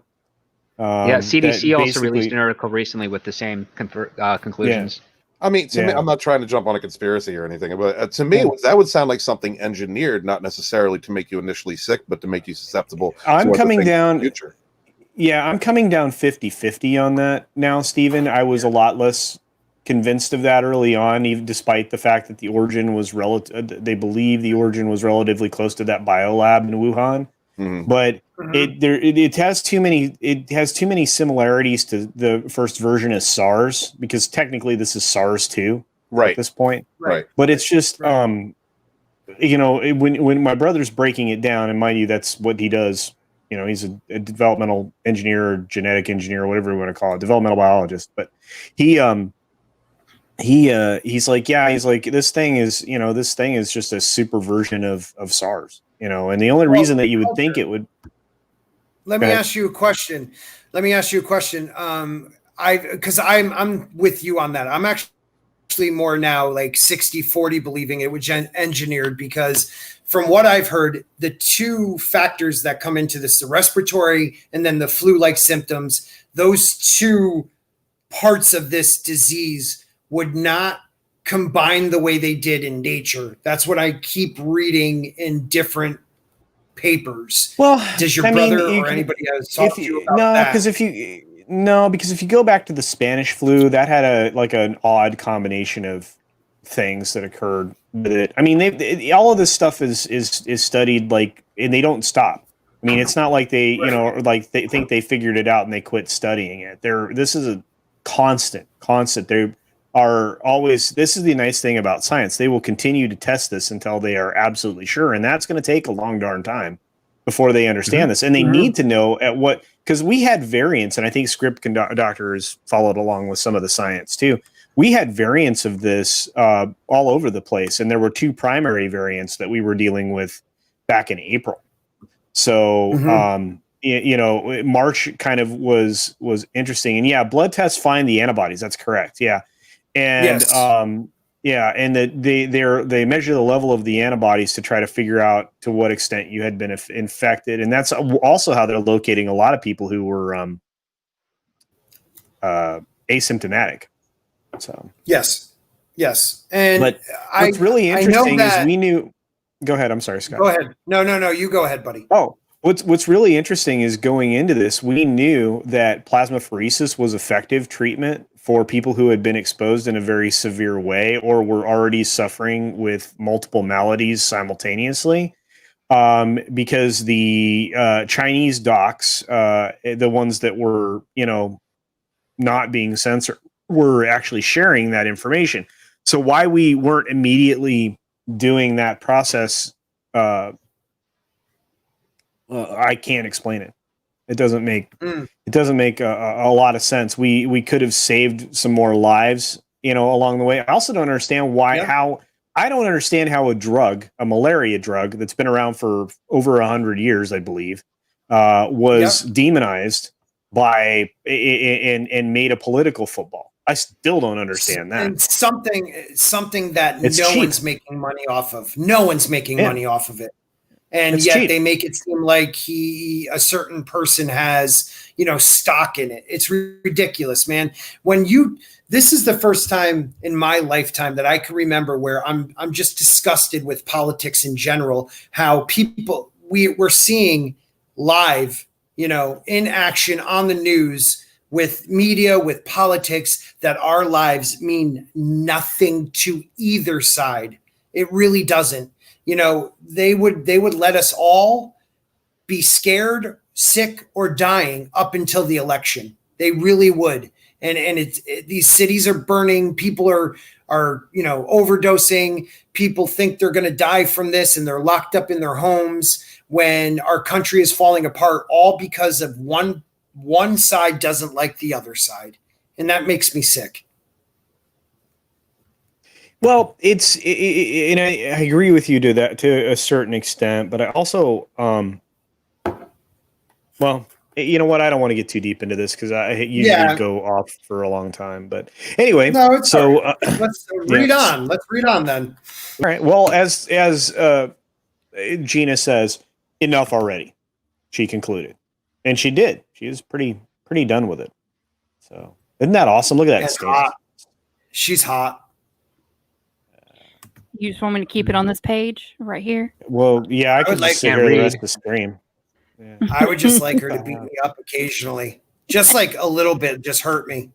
CDC also released an article recently with the same conclusions. I mean, to me, I'm not trying to jump on a conspiracy or anything, but to me, that would sound like something engineered, not necessarily to make you initially sick, but to make you susceptible. I'm coming down. Future. Yeah, I'm coming down 50-50 on that now, Stephen. I was a lot less convinced of that early on, even despite the fact that the origin was they believe the origin was relatively close to that biolab in Wuhan. Mm-hmm. But it has too many similarities to the first version of SARS, because technically this is SARS-2 at this point. Right. But it's just when my brother's breaking it down, and mind you, that's what he does. You know, he's a developmental engineer, or genetic engineer, whatever you want to call it, developmental biologist. But he's like, this thing is just a super version of SARS. You know, and the only reason that you would think it would. Let me ask you a question. Because I'm with you on that. I'm actually more now like 60-40 believing it was engineered, because from what I've heard, the two factors that come into this, the respiratory and then the flu-like symptoms, those two parts of this disease would not combine the way they did in nature. That's what I keep reading in different papers. Well, does your brother or anybody else talk to you about that? Because if you go back to the Spanish flu, that had an odd combination of things that occurred with it. I mean, all of this stuff is studied, and they don't stop. I mean, it's not like they they think they figured it out and they quit studying it. This is a constant. They are always. This is the nice thing about science. They will continue to test this until they are absolutely sure, and that's going to take a long darn time before they understand this. And they need to know because we had variants, and I think Script Doctors followed along with some of the science too. We had variants of this all over the place, and there were two primary variants that we were dealing with back in April. So, March kind of was interesting, and blood tests find the antibodies. That's correct. Yeah. And and they measure the level of the antibodies to try to figure out to what extent you had been infected, and that's also how they're locating a lot of people who were asymptomatic. So yes, and but what's really interesting is we knew. Go ahead. I'm sorry, Scott. Go ahead. No, you go ahead, buddy. Oh. What's really interesting is going into this, we knew that plasmapheresis was effective treatment for people who had been exposed in a very severe way or were already suffering with multiple maladies simultaneously. Because the Chinese docs, the ones that were, not being censored, were actually sharing that information. So why we weren't immediately doing that process, I can't explain it. It doesn't make a lot of sense. We could have saved some more lives, along the way. I also don't understand how a malaria drug that's been around for over 100 years, I believe, was demonized by and made a political football. I still don't understand that. And something that one's making money off of. No one's making money off of it. And it's yet cheap. They make it seem like a certain person has, stock in it. It's ridiculous, man. This is the first time in my lifetime that I can remember where I'm just disgusted with politics in general, how we're seeing live, in action on the news, with media, with politics, that our lives mean nothing to either side. It really doesn't. You know, they would let us all be scared, sick, or dying up until the election. They really would. And these cities are burning. People are overdosing. People think they're going to die from this, and they're locked up in their homes when our country is falling apart, all because of one side doesn't like the other side. And that makes me sick. Well, and I agree with you to a certain extent, but I also, well, you know what? I don't want to get too deep into this because I usually go off for a long time. But anyway, no, it's so let's read on. Let's read on then. All right. Well, as Gina says, enough already. She concluded, and she did. She was pretty done with it. So isn't that awesome? Look at that stage. She's hot. You just want me to keep it on this page right here? Well, yeah, I could just sit here the rest of the stream. Yeah. I would just like her to beat me up occasionally. Just like a little bit, just hurt me.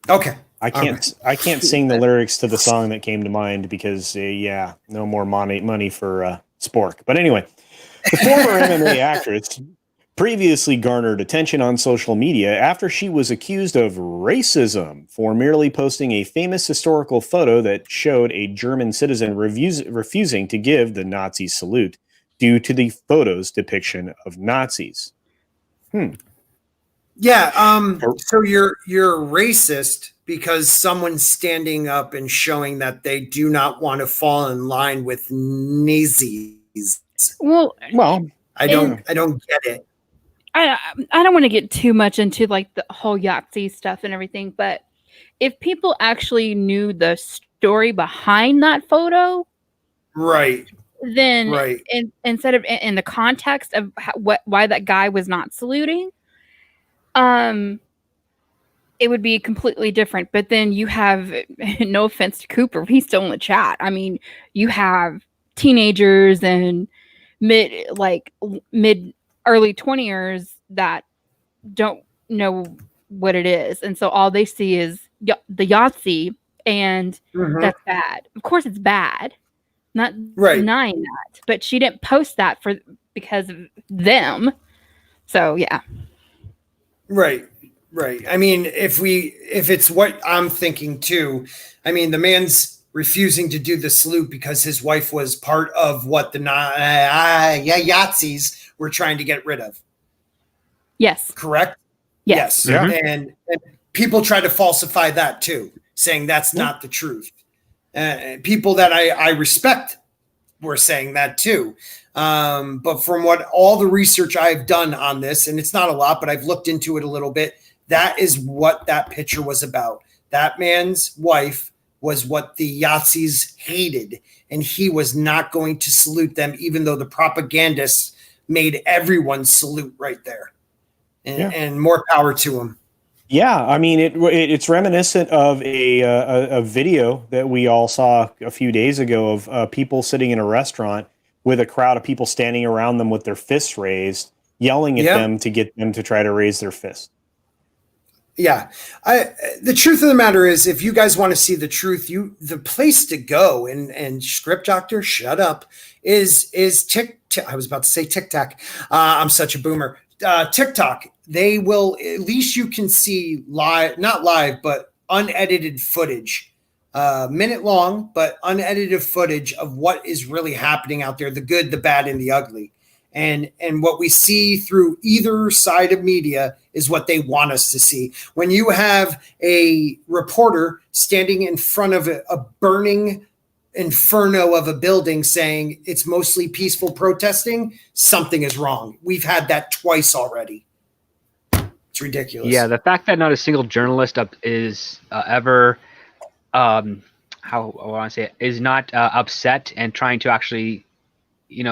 Okay. I can't sing the lyrics to the song that came to mind because no more money for Spork. But anyway, the former MMA actress previously garnered attention on social media after she was accused of racism for merely posting a famous historical photo that showed a German citizen refusing to give the Nazi salute due to the photo's depiction of Nazis. Yeah. So you're racist because someone's standing up and showing that they do not want to fall in line with Nazis. Well, I don't get it. I don't want to get too much into like the whole Yahtzee stuff and everything, but if people actually knew the story behind that photo, right, then instead of in the context of why that guy was not saluting, it would be completely different. But then you have, no offense to Cooper, he's still in the chat. I mean, you have teenagers and mid early 20ers that don't know what it is. And so all they see is the Yahtzee, and that's bad. Of course it's bad. Not denying that. But she didn't post that because of them. So yeah. Right. I mean, if it's what I'm thinking too, I mean, the man's refusing to do the salute because his wife was part of what the Yahtzees were trying to get rid of. Yes. Correct? Yes. Yeah. And people try to falsify that too, saying that's not the truth. People that I respect were saying that too. But from what all the research I've done on this, and it's not a lot, but I've looked into it a little bit, that is what that picture was about. That man's wife was what the Yahtzees hated, and he was not going to salute them, even though the propagandists made everyone salute right there. And more power to him. Yeah, I mean, it's reminiscent of a video that we all saw a few days ago of people sitting in a restaurant with a crowd of people standing around them with their fists raised, yelling at them to get them to try to raise their fist. Yeah. The truth of the matter is, if you guys want to see the truth, the place to go, and Script Doctor, shut up, is I was about to say TikTok. I'm such a boomer. TikTok. They will, at least you can see not live, but unedited footage, minute long, but unedited footage of what is really happening out there, the good, the bad, and the ugly. And what we see through either side of media is what they want us to see. When you have a reporter standing in front of a burning inferno of a building saying it's mostly peaceful protesting, something is wrong. We've had that twice already. It's ridiculous. Yeah, the fact that not a single journalist is ever, how I want to say it, is not upset and trying to actually,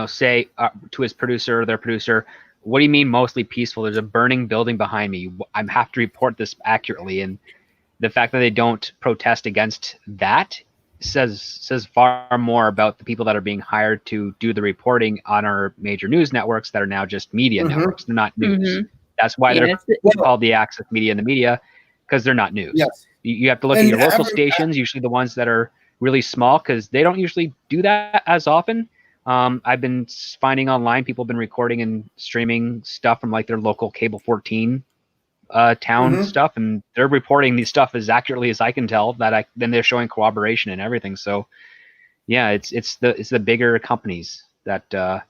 say to his producer or their producer, what do you mean mostly peaceful? There's a burning building behind me. I have to report this accurately. And the fact that they don't protest against that says far more about the people that are being hired to do the reporting on our major news networks that are now just media networks. They're not news. That's why they're called the access media and the media, because they're not news. Yes. You have to look at your local stations, usually the ones that are really small, because they don't usually do that as often. I've been finding online people have been recording and streaming stuff from like their local cable 14 town stuff, and they're reporting these stuff as accurately as I can tell. Then they're showing corroboration and everything. So yeah, it's the bigger companies that are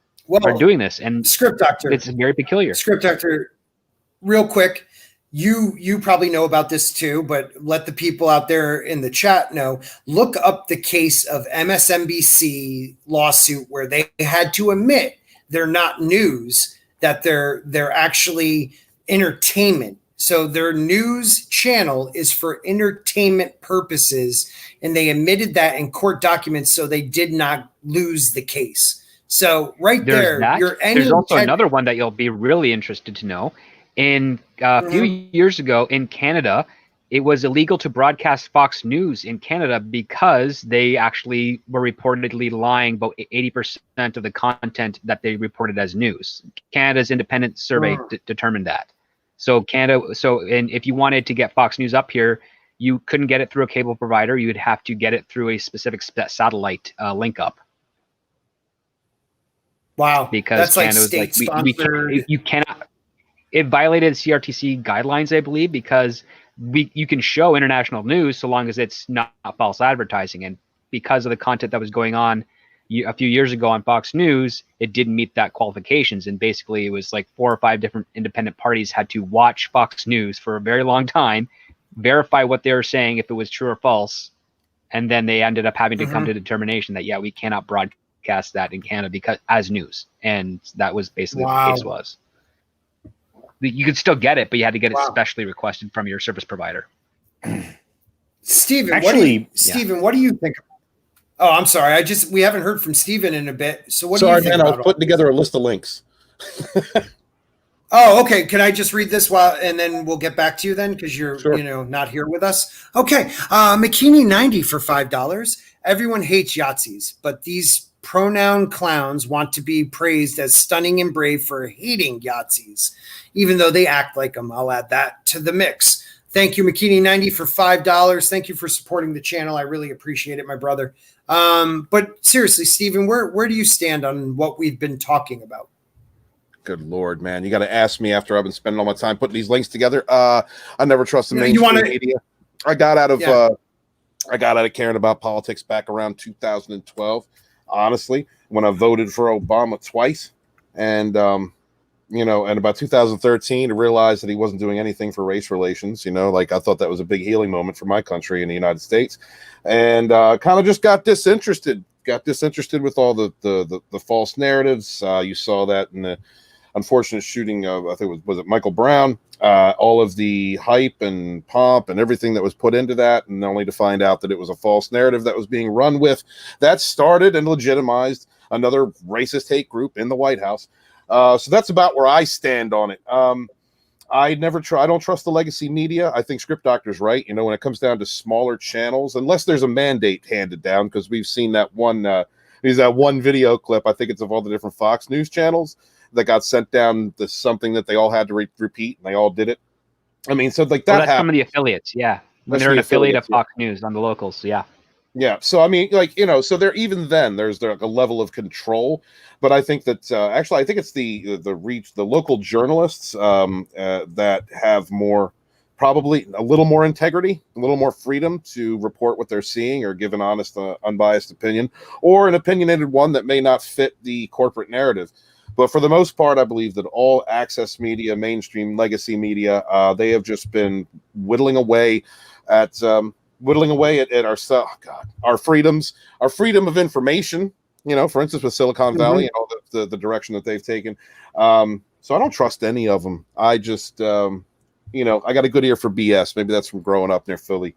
doing this, and Script Doctor, it's very peculiar. Script Doctor, real quick, you probably know about this too, but let the people out there in the chat know. Look up the case of Msnbc Lawsuit, where they had to admit they're not news, that they're actually entertainment. So their news channel is for entertainment purposes, and they admitted that in court documents, so they did not lose the case. So there's also another one that you'll be really interested to know. In a few years ago in Canada, it was illegal to broadcast Fox News in Canada because they actually were reportedly lying about 80% of the content that they reported as news. Canada's independent survey determined that. So and if you wanted to get Fox News up here, you couldn't get it through a cable provider. You would have to get it through a specific satellite link up. Wow. Because that's Canada like state sponsored. You cannot. It violated CRTC guidelines, I believe, because you can show international news so long as it's not false advertising. And because of the content that was going on a few years ago on Fox News, it didn't meet that qualifications. And basically it was like 4 or 5 different independent parties had to watch Fox News for a very long time, verify what they were saying, if it was true or false. And then they ended up having to come to determination that, we cannot broadcast that in Canada because as news. And that was basically what the case was. You could still get it, but you had to get it specially requested from your service provider. Steven, what do you think? Oh, I'm sorry. We haven't heard from Steven in a bit. So what do you think? Sorry, man, I was putting together a list of links. Oh, okay. Can I just read this and then we'll get back to you then? Because you're, not here with us. Okay. McKinney90 for $5. Everyone hates Yahtzees, but these pronoun clowns want to be praised as stunning and brave for hating Yahtzees, even though they act like them. I'll add that to the mix. Thank you, McKinney90 for $5. Thank you for supporting the channel. I really appreciate it, my brother. But seriously, Steven, where do you stand on what we've been talking about? Good Lord, man. You got to ask me after I've been spending all my time putting these links together. I never trusted mainstream media. I got out of caring about politics back around 2012, honestly, when I voted for Obama twice. And, and about 2013, I realized that he wasn't doing anything for race relations. I thought that was a big healing moment for my country in the United States. And kind of just got disinterested with all the false narratives. You saw that in the unfortunate shooting of, I think was it Michael Brown, all of the hype and pomp and everything that was put into that, and only to find out that it was a false narrative that was being run with. That started and legitimized another racist hate group in the White House. So that's about where I stand on it. I don't trust the legacy media. I think Script Doctor's right. When it comes down to smaller channels, unless there's a mandate handed down, because we've seen that one video clip, I think it's of all the different Fox News channels that got sent down to something that they all had to repeat, and they all did it. I mean, so like that. That's some of the affiliates, yeah. When they're an affiliate of Fox News on the locals, yeah. Yeah. So I mean, so there even then there's a level of control, but I think that actually I think it's the local journalists that have probably a little more integrity, a little more freedom to report what they're seeing or give an honest, unbiased opinion, or an opinionated one that may not fit the corporate narrative. But for the most part, I believe that all access media, mainstream legacy media, they have just been whittling away at our freedoms, our freedom of information. For instance, with Silicon Valley and all the direction that they've taken. So I don't trust any of them. I just, I got a good ear for BS. Maybe that's from growing up near Philly.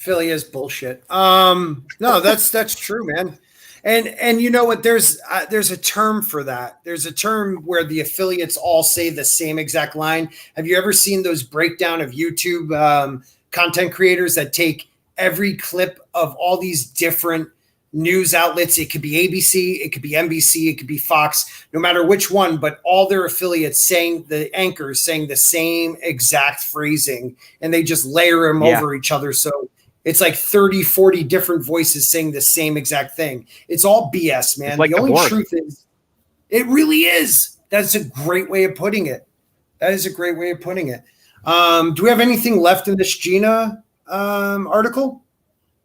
Philly is bullshit. No, that's true, man. And you know what? There's a term for that. There's a term where the affiliates all say the same exact line. Have you ever seen those breakdown of YouTube content creators that take every clip of all these different news outlets. It could be ABC, it could be NBC, it could be Fox, no matter which one, but all their affiliates saying, the anchors saying the same exact phrasing, and they just layer them over each other. So it's like 30, 40 different voices saying the same exact thing. It's all BS, man. Like the only truth is, it really is. That's a great way of putting it. That is a great way of putting it. Do we have anything left in this Gina article?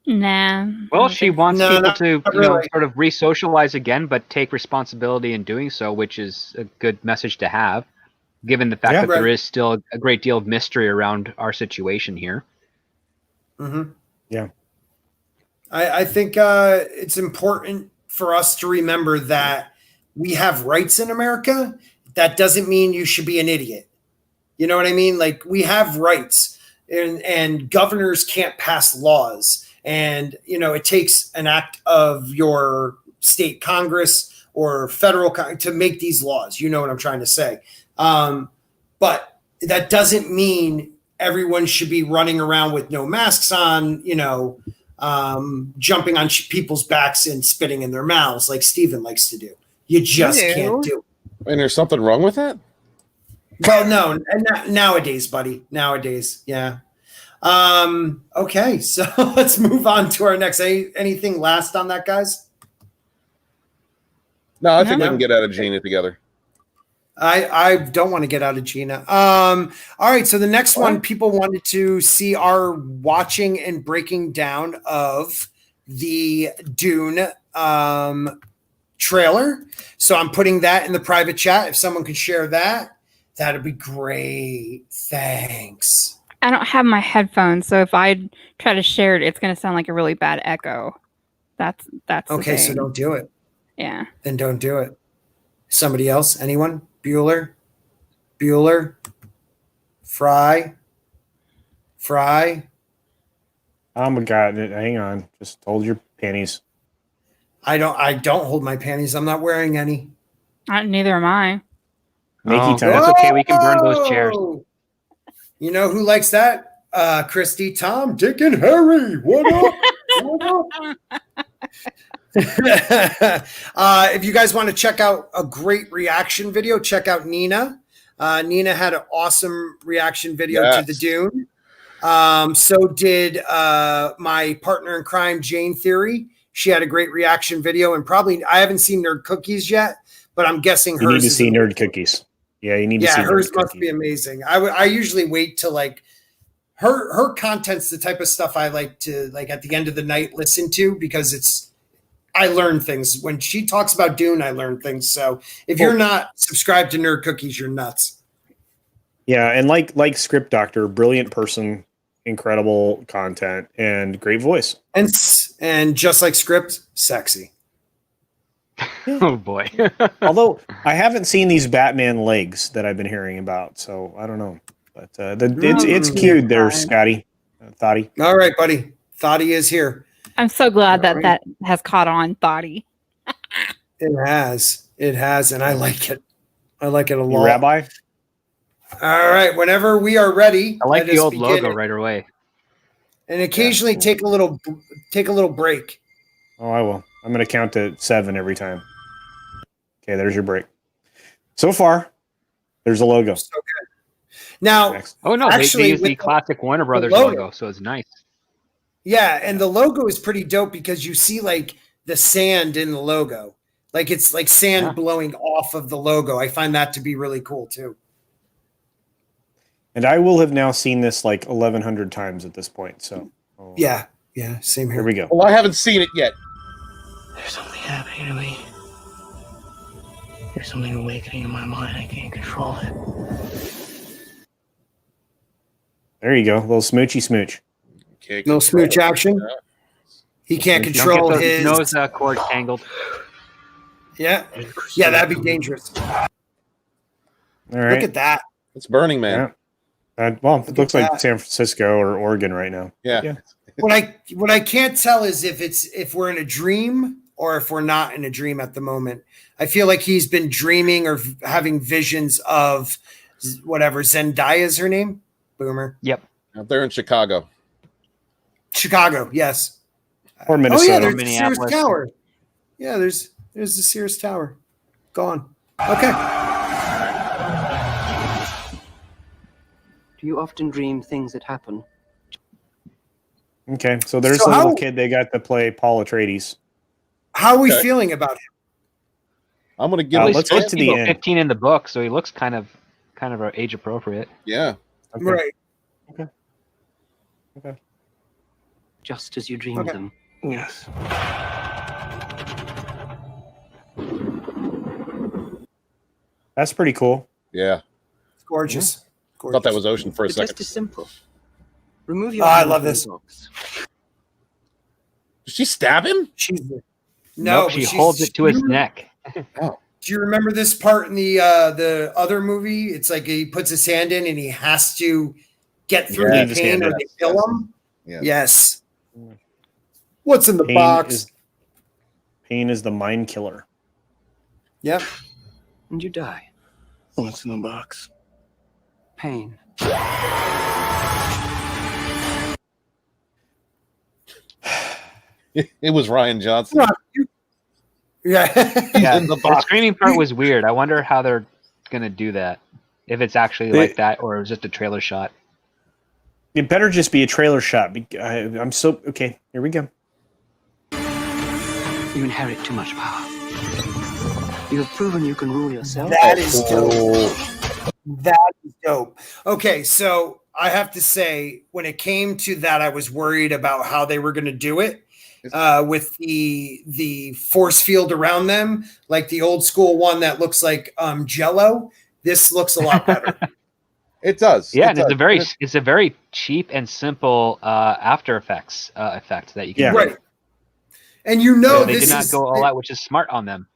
Nah. Well, she wants people to really. sort of re-socialize again, but take responsibility in doing so, which is a good message to have, given the fact that there is still a great deal of mystery around our situation here. Mm-hmm. Yeah. I think it's important for us to remember that we have rights in America. That doesn't mean you should be an idiot. You know what I mean? Like, we have rights, and governors can't pass laws. And, it takes an act of your state Congress or federal to make these laws. You know what I'm trying to say. But that doesn't mean everyone should be running around with no masks on, jumping on people's backs and spitting in their mouths like Steven likes to do. You just can't do it. And there's something wrong with that? Well, no, nowadays, buddy. Nowadays, yeah. Okay, so let's move on to our next. Anything last on that, guys? No, I think we can get out of Gina together. I don't want to get out of Gina. All right, so the next one, people wanted to see our watching and breaking down of the Dune trailer. So I'm putting that in the private chat. If someone could share that, that'd be great. Thanks. I don't have my headphones, so if I try to share it, it's going to sound like a really bad echo. That's okay. So don't do it. Yeah. Then don't do it. Somebody else? Anyone? Bueller? Fry? Oh my God! Hang on. Just hold your panties. I don't hold my panties. I'm not wearing any. Neither am I. Makey time. That's okay. We can burn those chairs. You know who likes that? Christie, Tom, Dick, and Harry. What up? What up? If you guys want to check out a great reaction video, check out Nina. Nina had an awesome reaction video to the Dune. So did my partner in crime, Jayne Theory. She had a great reaction video, and probably I haven't seen Nerd Cookies yet, but I'm guessing hers. You need to see Nerd Cookies. Yeah, you need to see. Yeah, hers must be amazing. I usually wait till like her content's the type of stuff I like to at the end of the night listen to, because I learn things when she talks about Dune. I learn things. So if you're not subscribed to Nerd Cookies, you're nuts. Yeah, and like Script Doctor, brilliant person, incredible content, and great voice. And just like Script, sexy. Oh boy. Although I haven't seen these Batman legs that I've been hearing about, so I don't know. But it's cute there, Scotty. Thoughty. All right, buddy. Thoughty is here. I'm so glad that has caught on, Thoughty. It has, and I like it. I like it a lot. Rabbi? All right, whenever we are ready. I like the old logo right away. And occasionally take a little break. Oh, I will. I'm going to count to 7 every time. Okay, there's your break. So far, there's a logo. So good. Now, Next. Oh no, actually, they use the classic Warner Brothers logo, so it's nice. Yeah, and the logo is pretty dope because you see like the sand in the logo. Like it's like sand blowing off of the logo. I find that to be really cool too. And I will have now seen this like 1,100 times at this point. So yeah, same here. Here we go. Well, I haven't seen it yet. There's something happening to me. There's something awakening in my mind. I can't control it. There you go. A little smoochy smooch. No smooch action. He can't control his nose cord tangled. Yeah, that'd be dangerous. All right. Look at that. It's Burning Man. Yeah. Well, it looks like San Francisco or Oregon right now. Yeah. What I can't tell is if we're in a dream or if we're not in a dream at the moment. I feel like he's been dreaming or having visions of whatever Zendaya is her name. Boomer. Yep. Out there in Chicago. Chicago, yes. Or Oh yeah, Minnesota. there's the Sears Minneapolis. Tower. Yeah, there's the Sears Tower. Gone. Okay. Do you often dream things that happen? Okay, so there's So the little how- kid they got to play Paul Atreides. How are we Okay. feeling about him? I'm gonna give Well, him he's let's supposed get to to be the about end. 15 in the book, so he looks kind of age appropriate. Yeah. Okay. Right. Just as you dreamed Okay. them. Yes. That's pretty cool. Yeah. It's gorgeous. I Gorgeous. thought that was Ocean for a The second. test is simple. Remove your Oh, I hand love from the this. box. Did she stab him? She's no, Nope, she but she's- holds it to his you- neck. Do you remember this part in the other movie? It's like he puts his hand in and he has to get through Yeah. the Leave his pain hand or in. they kill him. Yeah. Yes. What's in the Pain box? Pain is the mind killer. Yep. And you die. What's in the box? Pain. It was Ryan Johnson. Come on, you- Yeah. Yeah, in the the box. screaming part was weird. I wonder how they're gonna do that. If it's actually like that, or just a trailer shot. It better just be a trailer shot. I'm so okay. Here we go. You inherit too much power. You have proven you can rule yourself. That is dope. Oh, That is dope. Okay, so I have to say, when it came to that, I was worried about how they were going to do it with the force field around them, like the old school one that looks like Jello. This looks a lot better. it does. Yeah, It and it's does. a very cheap and simple After Effects effect that you can Yeah. do. Right. And you know, They this did not is go all out, which is smart on them.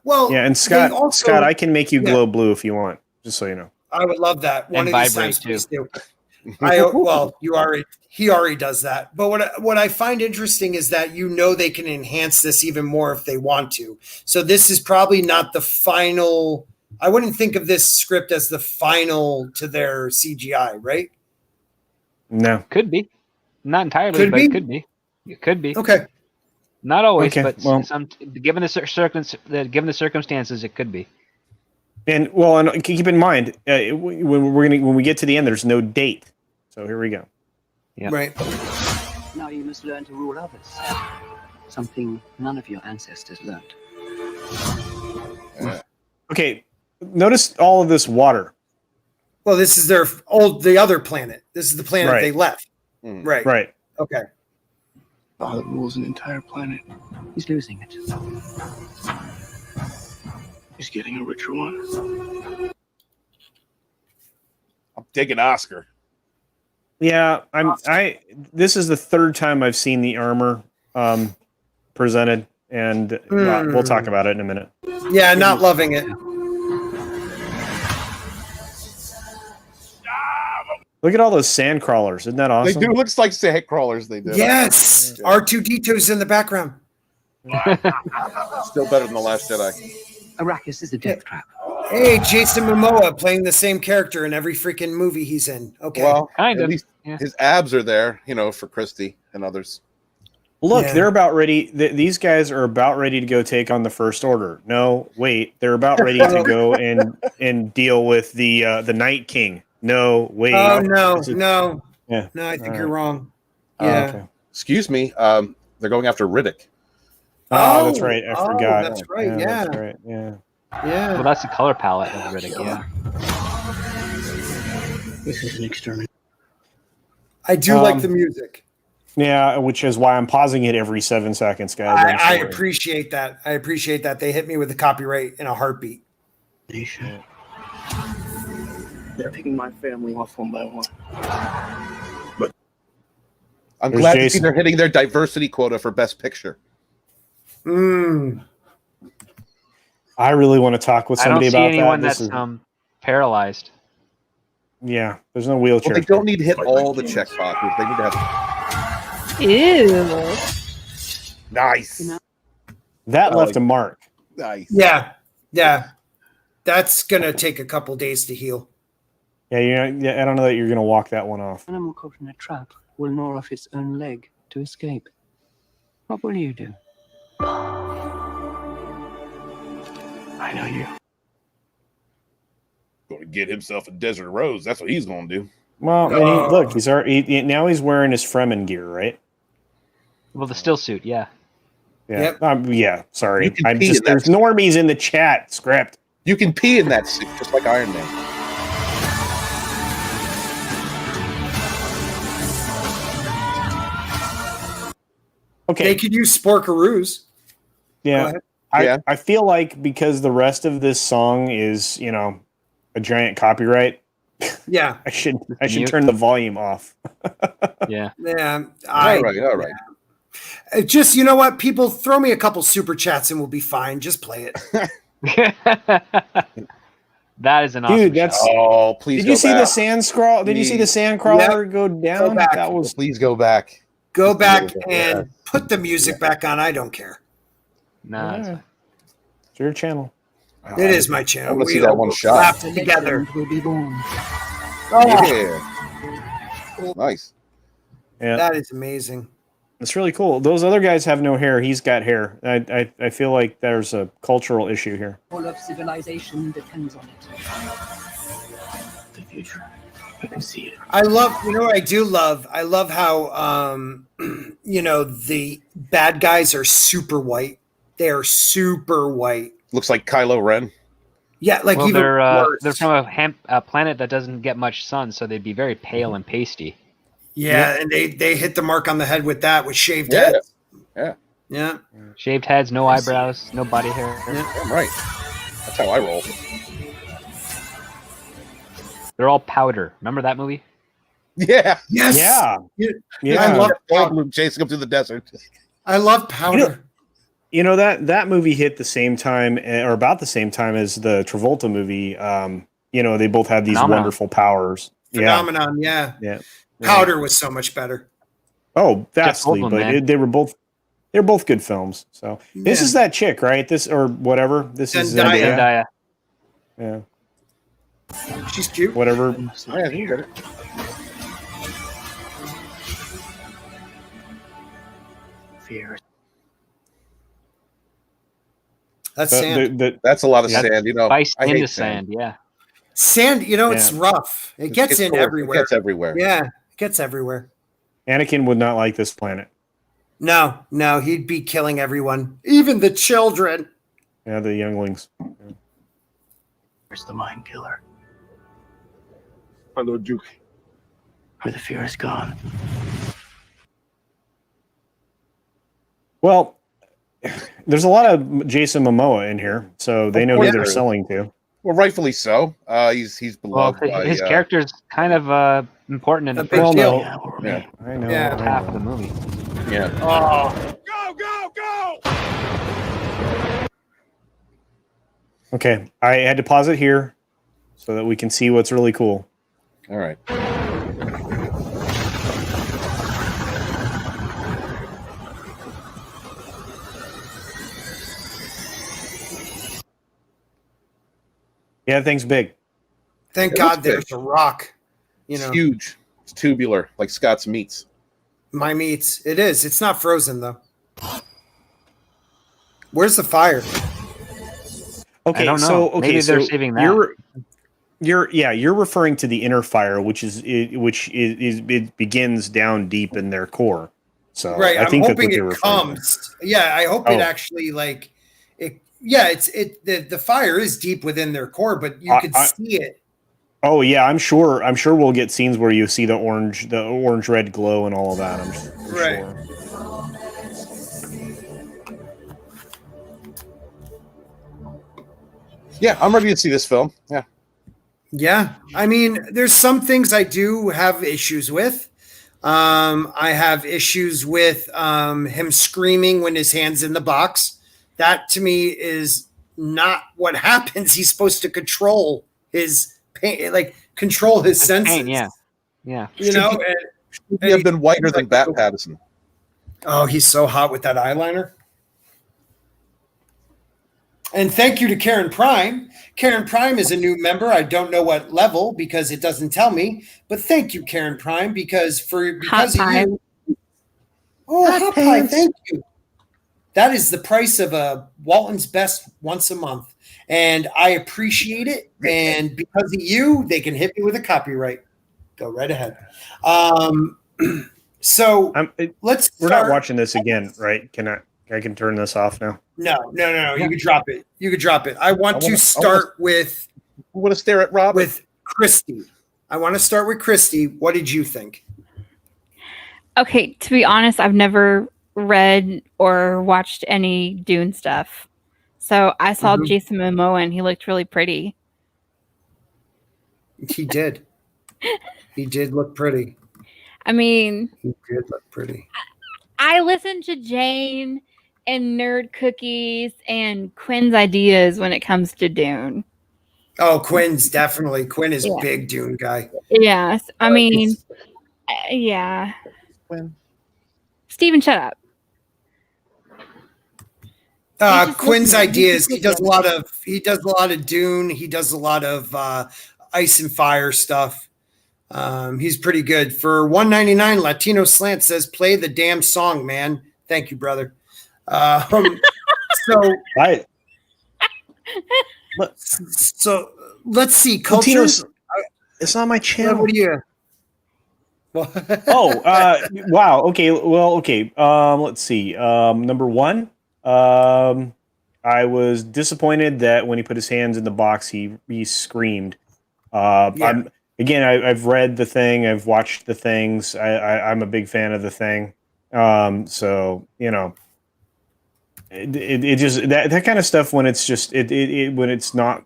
well. Yeah, and they Scott, also- I can make you Yeah. glow blue if you want, just so you know. I would love that. One And of these vibrate, times, please too. do. He already does that. But what I find interesting is that they can enhance this even more if they want to. So this is probably not the final. I wouldn't think of this script as the final to their CGI, right? No. Could be, not entirely, Could but be? it could be. It could be. Okay. Not always, Okay, but well- some given the circumstances, it could be. And well, and keep in mind when we get to the end, there's no date. So here we go. Yeah. Right. Now you must learn to rule others. Something none of your ancestors learned. Okay, notice all of this water. Well, this is the other planet. This is the planet Right. they left. Mm. Right. Right. Okay. Father rules an entire planet. He's losing it. He's getting a richer one. I'm digging Oscar. Yeah, this is the third time I've seen the armor presented, and we'll talk about it in a minute. Yeah, not loving it. Look at all those sand crawlers. Isn't that awesome? They do. Looks like sand crawlers. They do. Yes. Yeah. R2D2's in the background. Still better than the Last Jedi. Arrakis is a death trap. Hey, Jason Momoa playing the same character in every freaking movie he's in. Okay. Well, Kind at of. least Yeah. his abs are there, for Christie and others. Look, Yeah. they're about ready. These guys are about ready to go take on the First Order. No, wait, they're about ready to go and deal with the Night King. No, wait. Oh no, Is it- no. Yeah. No, I think All you're right. wrong. Oh, Yeah. okay. Excuse me. They're going after Riddick. Oh, that's right. I forgot. That's right. Yeah. That's right. Yeah. Yeah. Well, that's the color palette of Riddick. Yeah. This is an extermination. I do like the music. Yeah, which is why I'm pausing it every 7 seconds, guys. I'm I sorry. appreciate that. I appreciate that. They hit me with the copyright in a heartbeat. Nation. They're picking my family off one by one. I'm There's glad to see Jason. they're hitting their diversity quota for Best Picture. Mm. I really want to talk with I don't somebody see about anyone that. that's paralyzed. Yeah, there's no wheelchair. Well, they don't need to hit all the check boxes. They need to have Ew. nice. That I left like a mark. Nice. Yeah. Yeah. That's gonna take a couple days to heal. Yeah, I don't know that you're going to walk that one off. Animal caught in a trap. will gnaw off its own leg to escape. What will you do? I know you. Going to get himself a desert rose. That's what he's going to do. Well, and look, he's already now he's wearing his Fremen gear, right? Well, the still suit, yeah. Yeah. Yep. Yeah. Sorry, You can I'm pee just in that there's normies in the chat script. You can pee in that suit just like Iron Man. Okay. They could use Sporkaroos. Yeah. Yeah. I feel like because the rest of this song is, a giant copyright, Yeah. I should Mute. turn the volume off. Yeah. Yeah. All right. Just, you know what? People throw me a couple super chats and we'll be fine. Just play it. That is an awesome Dude, that's shot. Oh, please. Did you see back. the sand scroll? Did you see the sand crawler go down? back. That was Please go back. Go back Yeah. and put the music back on. I don't care. Nah, it's Yeah. fine. It's your channel. It is my channel. I wanna see We that all one shot. laugh The together. legend will be born. Oh, Yeah. Nice. Yeah. that is amazing. It's really cool. Those other guys have no hair. He's got hair. I feel like there's a cultural issue here. All of civilization depends on it. The future. I can see it. I love, what I do love? I love how, the bad guys are super white. They are super white. Looks like Kylo Ren. Yeah, like Well, even worse. they're from a planet that doesn't get much sun, so they'd be very pale and pasty. Yeah, and they hit the mark on the head with that, with shaved Yeah. heads. Yeah. Yeah. Shaved heads, no eyebrows, no body hair. I'm right. That's how I roll. They're all powder. Remember that movie? Yeah. Yes. Yeah. Yeah. I love Goldblum chasing him through the desert. I love powder. That movie hit the same time or about the same time as the Travolta movie. They both had these Phenomenon. wonderful powers. Phenomenon. Yeah. Yeah. Powder was so much better. Oh, vastly, Goldblum, but man. they're both good films. So this Yeah. is that chick, right? This or whatever. This is Zendaya. And yeah, She's cute. whatever. Yeah, you got it. Fear. That's The- sand. the- That's a lot of Yeah. sand. Spice I in hate the sand. Yeah. Sand, it's rough. It gets in cold. everywhere. It gets everywhere. Yeah, it gets everywhere. Anakin would not like this planet. No, he'd be killing everyone, even the children. Yeah, the younglings. Where's the mind killer? My Lord Duke. Where the fear is gone. Well, there's a lot of Jason Momoa in here, so they know who course they're there is. selling to. Well, rightfully so. He's Well, beloved by his character's kind of important in the A big first deal. no. Yeah, will Yeah. remain. I know. Yeah. I know. half of the movie. Yeah. Oh, Okay, I had to pause it here so that we can see what's really cool. All right. Yeah, thing's big. thank It God looks big. there's a rock. It's huge. It's tubular, like Scott's meats. My meats. It is. It's not frozen though. Where's the fire? Okay, I don't know. so okay, Maybe they're so saving that. you're referring to the inner fire, which it begins down deep in their core. So Right. I I'm think that's hoping what you're it referring to. comes. Yeah, I hope it Oh. actually like it. Yeah, the fire is deep within their core, but you can see it. Oh yeah, I'm sure we'll get scenes where you see the orange red glow and all of that. I'm Right. sure. Yeah, I'm ready to see this film. Yeah. Yeah, I mean, there's some things I do have issues with. I have issues with him screaming when his hand's in the box. That to me is not what happens. He's supposed to control his pain, like control his senses. Pain, yeah. Yeah. You know, He have been whiter than Bat Patterson. oh, he's so hot with that eyeliner. And thank you to Karen Prime. Karen Prime is a new member. I don't know what level because it doesn't tell me. But thank you, Karen Prime, because of you. Oh, hot pie! Thank you. That is the price of a Walton's Best once a month, and I appreciate it. And because of you, they can hit me with a copyright. Go right ahead. So let's. We're not watching this again, right? I can turn this off now. No. You could drop it. I want to start with. I want to stare at Rob with Christie. I want to start with Christie. What did you think? Okay, to be honest, I've never read or watched any Dune stuff. So I saw Jason Momoa and he looked really pretty. He did. He did look pretty. I mean, he did look pretty. I listened to Jayne and Nerd Cookies and Quinn's ideas when it comes to Dune. Oh, Quinn's definitely. Quinn is big Dune guy. Yes. I mean, yeah. Quinn. Steven, shut up. Quinn's ideas. He does a lot of Dune. He does a lot of Ice and Fire stuff. He's pretty good. For $1.99, Latino Slant says, "Play the damn song, man." Thank you, brother. So let's see. Cultures. It's on my channel. What do you? Wow. Okay. Well, okay. Let's see. Number one, I was disappointed that when he put his hands in the box, he screamed. I've read The Thing. I've watched The Things. I'm a big fan of The Thing. So you know, it just that kind of stuff when it's just when it's not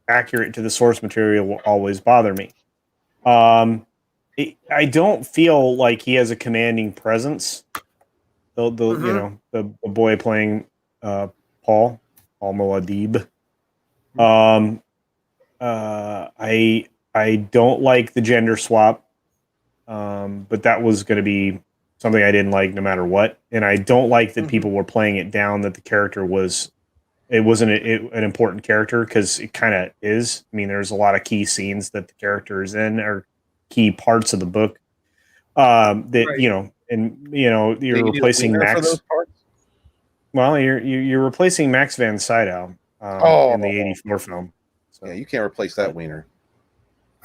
accurate to the source material will always bother me. I don't feel like he has a commanding presence. The you know the boy playing Paul Muad'Dib. I don't like the gender swap, but that was going to be something I didn't like no matter what. And I don't like that people were playing it down that the character wasn't an important character, because it kind of is. I mean, there's a lot of key scenes that the character is in, or key parts of the book you know, and you know, you're replacing Max. Well, you're replacing Max von Sydow in the '84 film. So. Yeah, you can't replace that wiener.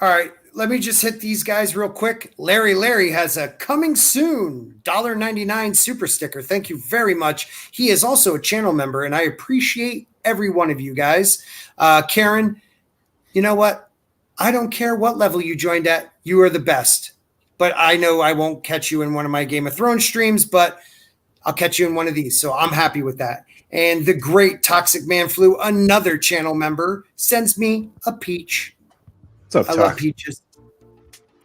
All right, let me just hit these guys real quick. Larry has a coming soon $1.99 super sticker. Thank you very much. He is also a channel member, and I appreciate every one of you guys. Karen, you know what? I don't care what level you joined at. You are the best. But I know I won't catch you in one of my Game of Thrones streams, but I'll catch you in one of these. So I'm happy with that. And the great Toxic Man Flu, another channel member, sends me a peach. What's up, I love peaches.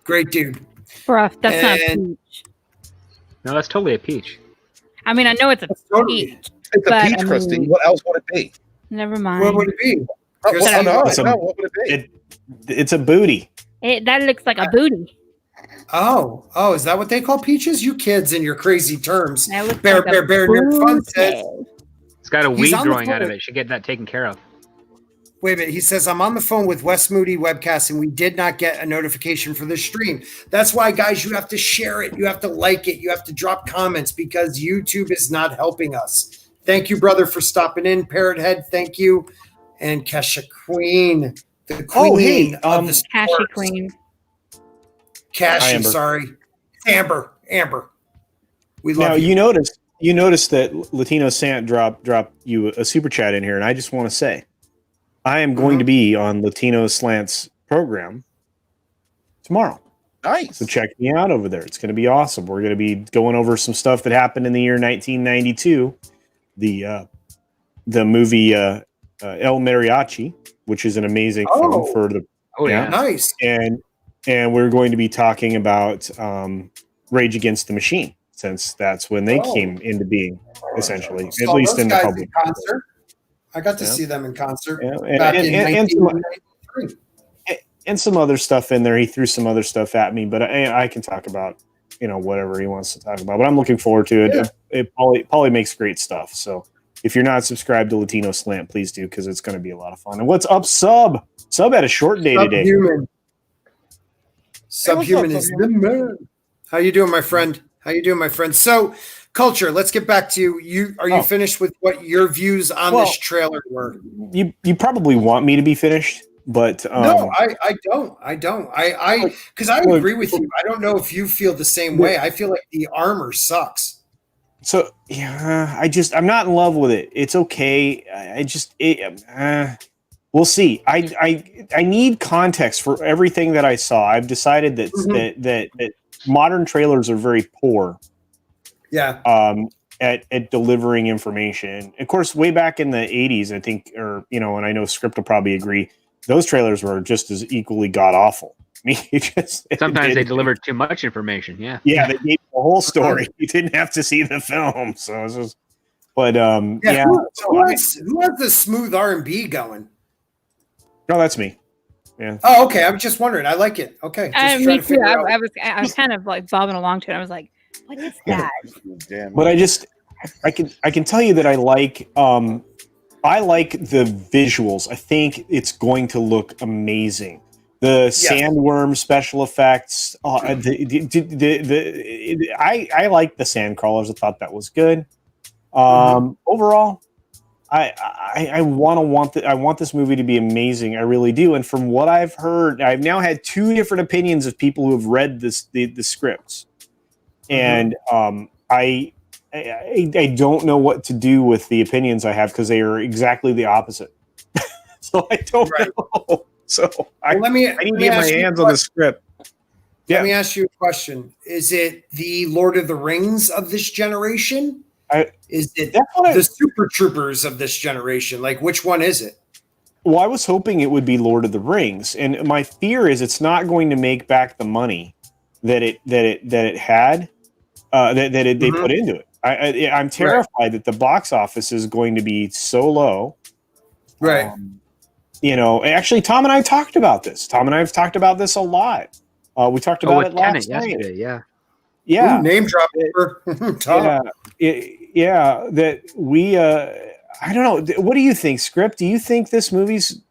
Great dude. Bruh, that's not a peach. No, that's totally a peach. I mean, I know it's a peach. It's a peach, Christie. What else would it be? Never mind. What would it be? What would it be? It's a booty. That looks like a booty. Oh, is that what they call peaches? You kids and your crazy terms. Bear, Nerd Fun says it's got a weed growing out of it. Should get that taken care of. Wait a minute. He says, I'm on the phone with Wes Moody Webcast, and we did not get a notification for this stream. That's why, guys, you have to share it. You have to like it. You have to drop comments, because YouTube is not helping us. Thank you, brother, for stopping in. Parrot Head, thank you. And Kesha Queen, the queen of the Cashy Queen. Cashy, sorry. Amber. We love you. You noticed that Latino Sant dropped you a super chat in here, and I just want to say, I am going to be on Latino Slant's program tomorrow. Nice. So check me out over there. It's going to be awesome. We're going to be going over some stuff that happened in the year 1992. The movie El Mariachi, which is an amazing film for the. Oh yeah, nice. And we're going to be talking about Rage Against the Machine, since that's when they came into being, essentially, at least in the public. Concert. I got to see them in concert back in 1993. And some other stuff in there. He threw some other stuff at me, but I can talk about, whatever he wants to talk about. But I'm looking forward to it. Yeah. Paulie makes great stuff. So if you're not subscribed to Latino Slant, please do, because it's going to be a lot of fun. And what's up, Sub? Sub had a short day today. Subhuman is the man. How you doing, my friend? So, Culture, let's get back to you. Are you finished with what your views on this trailer were? You probably want me to be finished, but no, I don't. Because I agree with you. I don't know if you feel the same way. I feel like the armor sucks. So yeah, I'm not in love with it. It's okay. We'll see. I need context for everything that I saw. I've decided that modern trailers are very poor. Yeah. At delivering information. Of course, way back in the 80s, I think, and I know Script will probably agree, those trailers were just as equally god awful. I mean, sometimes they delivered too much information. Yeah. Yeah, they gave the whole story. You didn't have to see the film. So it was just, but yeah. Who has the smooth R&B going? No, that's me. Yeah. Oh, okay. I'm just wondering. I like it. Okay. Me too. I was kind of like bobbing along to it. I was like, what is that? But I can tell you that I like the visuals. I think it's going to look amazing. The sandworm special effects. I like the sand crawlers. I thought that was good. Overall, I want this movie to be amazing. I really do. And from what I've heard, I've now had two different opinions of people who have read the scripts, and I don't know what to do with the opinions I have because they are exactly the opposite. So I don't know. So I need to get my hands on the script. Yeah. Let me ask you a question. Is it the Lord of the Rings of this generation? Is it the Super Troopers of this generation? Like, which one is it? Well, I was hoping it would be Lord of the Rings, and my fear is it's not going to make back the money that it had they put into it. I'm terrified that the box office is going to be so low. Right. Actually, Tom and I talked about this. Tom and I have talked about this a lot. We talked about it last night. Yesterday, yeah. Yeah. Ooh, name drop for Tom. Yeah. That we, I don't know. What do you think, Script? Do you think this movie's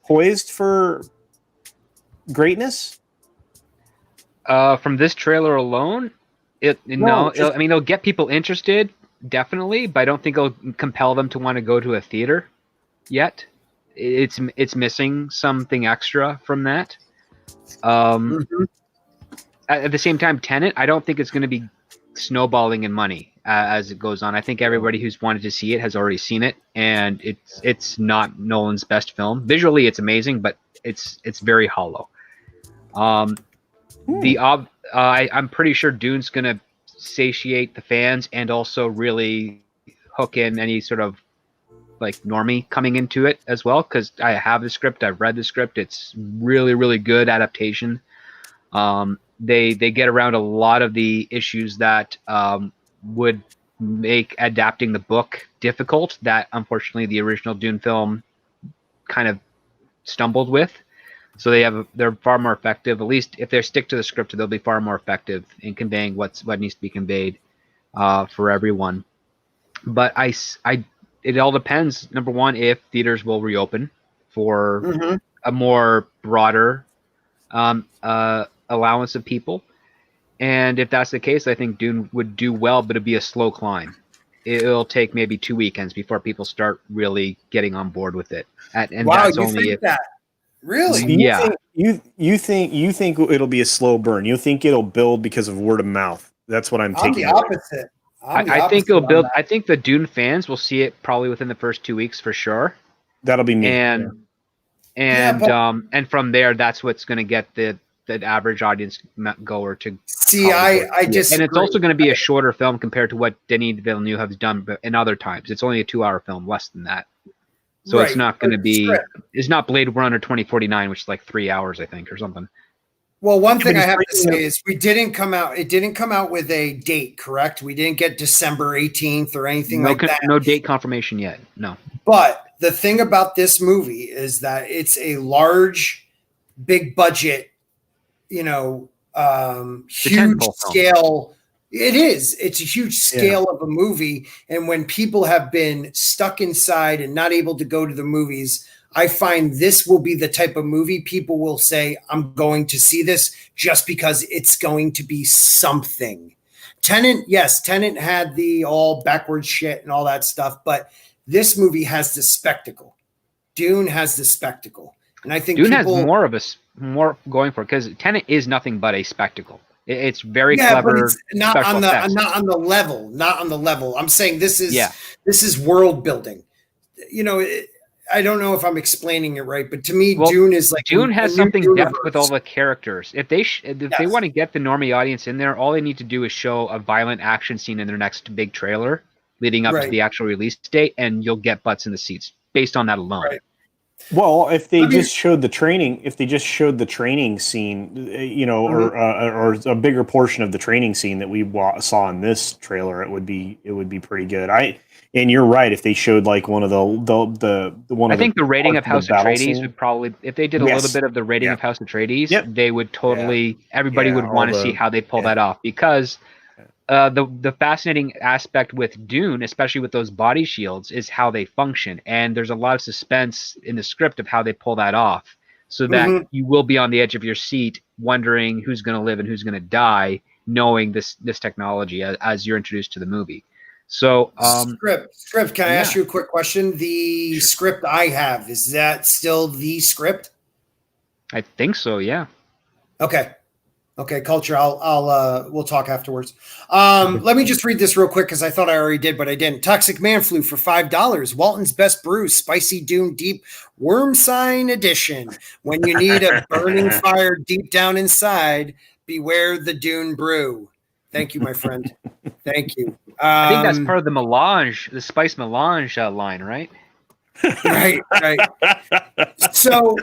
poised for greatness? From this trailer alone, it'll get people interested, definitely, but I don't think it'll compel them to want to go to a theater yet. It's missing something extra from that. At the same time, Tenet, I don't think it's going to be snowballing in money as it goes on. I think everybody who's wanted to see it has already seen it, and it's not Nolan's best film. Visually, it's amazing, but it's very hollow. I'm pretty sure Dune's going to satiate the fans and also really hook in any sort of like normie coming into it as well, because I have the script, I've read the script. It's really, really good adaptation. They get around a lot of the issues that would make adapting the book difficult, that unfortunately the original Dune film kind of stumbled with. So they're far more effective. At least if they stick to the script, they'll be far more effective in conveying what needs to be conveyed for everyone. But it all depends. Number one, if theaters will reopen for a more broader allowance of people. And if that's the case, I think Dune would do well, but it'd be a slow climb. It'll take maybe 2 weekends before people start really getting on board with it. And wow, that's you only think that? Really? Yeah. You think it'll be a slow burn. You think it'll build because of word of mouth. That's what I'm taking. I'm the opposite. I think it'll build. I think the Dune fans will see it probably within the first 2 weeks for sure. That'll be me. And from there, that's what's going to get the average audience goer to see. I just and it's also going to be a shorter film compared to what Denis Villeneuve has done in other times. It's only a 2-hour film, less than that. So it's not going to be. It's not Blade Runner 2049, which is like 3 hours, I think, or something. Well, one thing I have to say is it didn't come out with a date, correct? We didn't get December 18th or anything like that. No date confirmation yet. No. But the thing about this movie is that it's a large, big budget, huge scale It is. It's a huge scale of a movie. And when people have been stuck inside and not able to go to the movies, I find this will be the type of movie people will say, I'm going to see this just because it's going to be something. Tenet, yes, Tenet had the all backwards shit and all that stuff, but this movie has the spectacle. Dune has the spectacle. And I think Dune has more going for it because Tenet is nothing but a spectacle. It's very clever. But it's not on the level. I'm saying this is world building. You know, I don't know if I'm explaining it right, but to me, Dune is like Dune has something depth with all the characters. If they they want to get the normie audience in there, all they need to do is show a violent action scene in their next big trailer leading up to the actual release date, and you'll get butts in the seats based on that alone. Right. Well, if they just showed the training scene, you know, or a bigger portion of the training scene that we saw in this trailer, it would be pretty good. And you're right. If they showed like one of the one, I think the rating of House Atreides would probably, if they did a little bit of the rating of House Atreides, they would totally, everybody would want to see how they pull that off, because the fascinating aspect with Dune, especially with those body shields, is how they function. And there's a lot of suspense in the script of how they pull that off, so that you will be on the edge of your seat wondering who's going to live and who's going to die, knowing this technology as you're introduced to the movie. So script. Can I ask you a quick question? The script I have, is that still the script? I think so. Yeah. Okay, Culture. We'll talk afterwards. Let me just read this real quick because I thought I already did, but I didn't. Toxic Man Flu for $5. Walton's Best Brew, Spicy Dune Deep Worm Sign Edition. When you need a burning fire deep down inside, beware the Dune Brew. Thank you, my friend. Thank you. I think that's part of the melange, the spice melange line, right? Right. So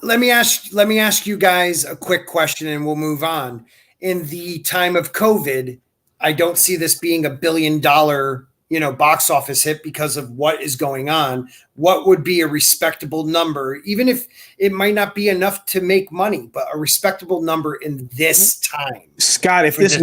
let me ask you guys a quick question, and we'll move on. In the time of COVID, I don't see this being $1 billion, box office hit because of what is going on. What would be a respectable number, even if it might not be enough to make money, but a respectable number in this time? Scott, if this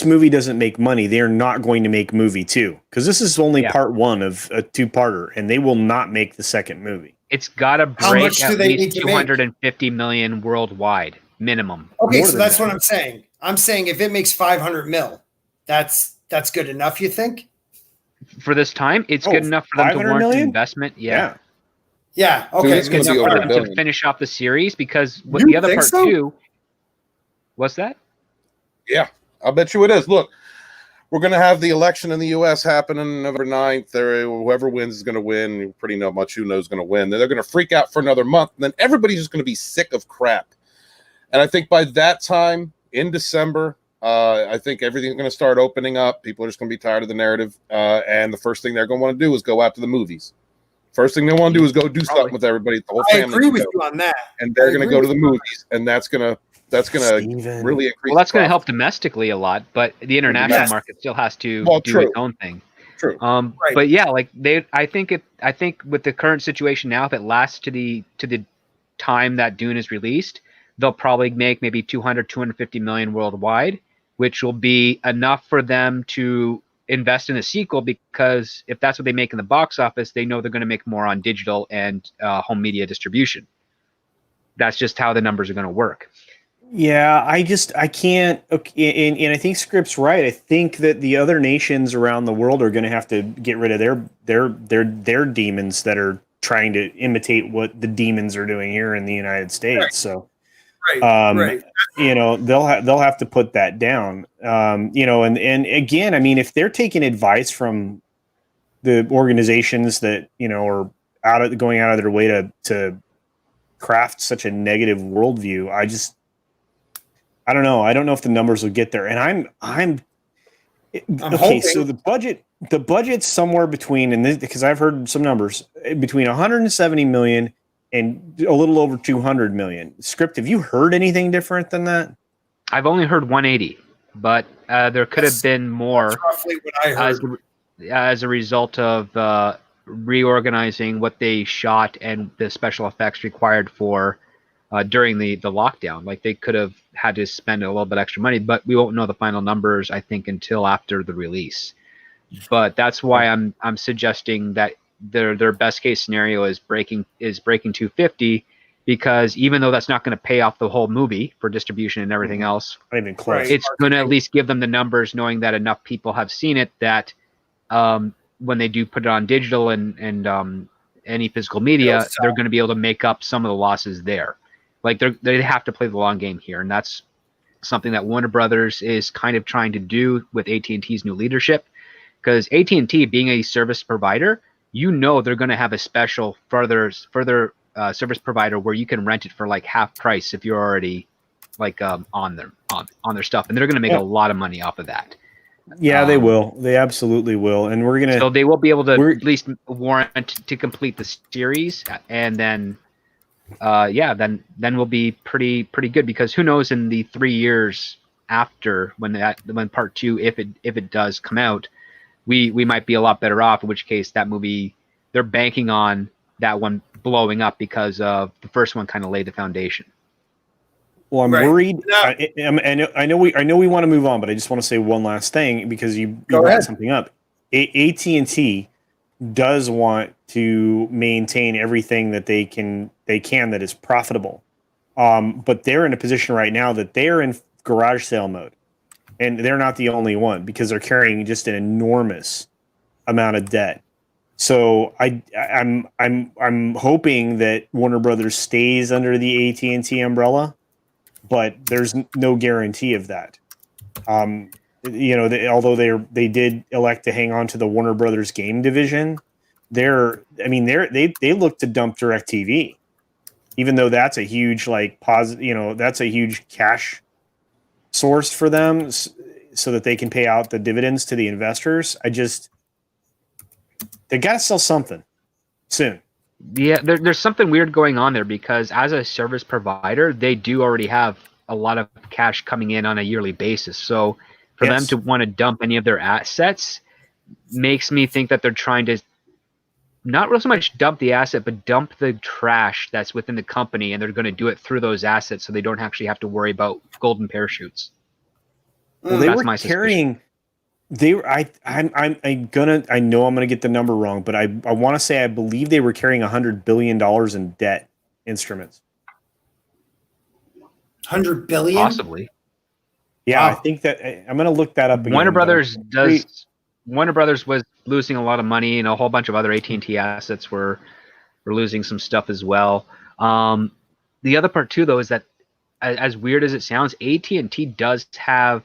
movie doesn't make money, they're not going to make movie 2, because this is only part 1 of a 2-parter, and they will not make the second movie. It's got to break at least 250 million worldwide minimum. Okay, so that's what I'm saying. I'm saying if it makes 500 mil, that's good enough, you think? For this time, it's good enough for them to warrant the investment. Yeah. Okay. It's going to be over $1 billion to finish off the series, because with the other part too. What's that? Yeah, I'll bet you it is. Look, we're going to have the election in the U.S. happen on November 9th. Whoever wins is going to win. Pretty much who knows going to win. They're going to freak out for another month, and then everybody's just going to be sick of crap. And I think by that time, in December, I think everything's going to start opening up. People are just going to be tired of the narrative, and the first thing they're going to want to do is go out to the movies. First thing they want to do is go do something with everybody. The whole family. I agree with you on that. And they're going to go to the movies, and that's going to really increase. Well, that's going to help domestically a lot, but the international market still has to do its own thing. True. But yeah, like I think with the current situation now, if it lasts to the time that Dune is released, they'll probably make maybe 250 million worldwide, which will be enough for them to invest in a sequel, because if that's what they make in the box office, they know they're going to make more on digital and home media distribution. That's just how the numbers are going to work. Yeah, I can't. Okay, and I think Script's right. I think that the other nations around the world are going to have to get rid of their demons that are trying to imitate what the demons are doing here in the United States. Right. So, they'll have to put that down. And again, I mean, if they're taking advice from the organizations that are going out of their way to craft such a negative worldview, I don't know. I don't know if the numbers will get there. And I'm okay. Hoping. So the budget's somewhere between, and this, because I've heard some numbers, between 170 million and a little over 200 million. Script, have you heard anything different than that? I've only heard 180, but there could have been more. That's roughly what I heard. As a result of reorganizing what they shot and the special effects required for during the lockdown. Like they could have had to spend a little bit extra money, but we won't know the final numbers, I think, until after the release. But that's why I'm suggesting that their best case scenario is breaking 250, because even though that's not going to pay off the whole movie for distribution and everything else, not even close. It's going to at least give them the numbers, knowing that enough people have seen it that when they do put it on digital and any physical media, they're going to be able to make up some of the losses there. Like they have to play the long game here, and that's something that Warner Brothers is kind of trying to do with AT&T's new leadership. Because AT&T, being a service provider, they're going to have a special further service provider where you can rent it for like half price if you're already like on their stuff, and they're going to make a lot of money off of that. Yeah, they will. They absolutely will, and we're gonna. So they will be able to at least warrant to complete the series, and then, then we'll be pretty good, because who knows in the 3 years after when part 2, if it does come out, we might be a lot better off. In which case, that movie, they're banking on that one blowing up because of the first one kind of laid the foundation. Well, I'm worried. I know we want to move on, but I just want to say one last thing, because you brought something up. AT&T does want to maintain everything that they can that is profitable, but they're in a position right now that they are in garage sale mode, and they're not the only one, because they're carrying just an enormous amount of debt. So I'm hoping that Warner Brothers stays under the AT&T umbrella, but there's no guarantee of that. Although they did elect to hang on to the Warner Brothers game division, they look to dump DirecTV, even though that's a huge that's a huge cash source for them, so that they can pay out the dividends to the investors. They got to sell something soon. Yeah, there's something weird going on there, because as a service provider, they do already have a lot of cash coming in on a yearly basis. So for them to want to dump any of their assets makes me think that they're trying to not so much dump the asset, but dump the trash that's within the company, and they're going to do it through those assets, so they don't actually have to worry about golden parachutes. Well, they were carrying. I know I'm gonna get the number wrong, but I want to say I believe they were carrying $100 billion in debt instruments. 100 billion, possibly. Yeah, wow. I think that I'm gonna look that up again. Warner Brothers was losing a lot of money, and a whole bunch of other AT&T assets were losing some stuff as well. The other part too, though, is that as weird as it sounds, AT&T does have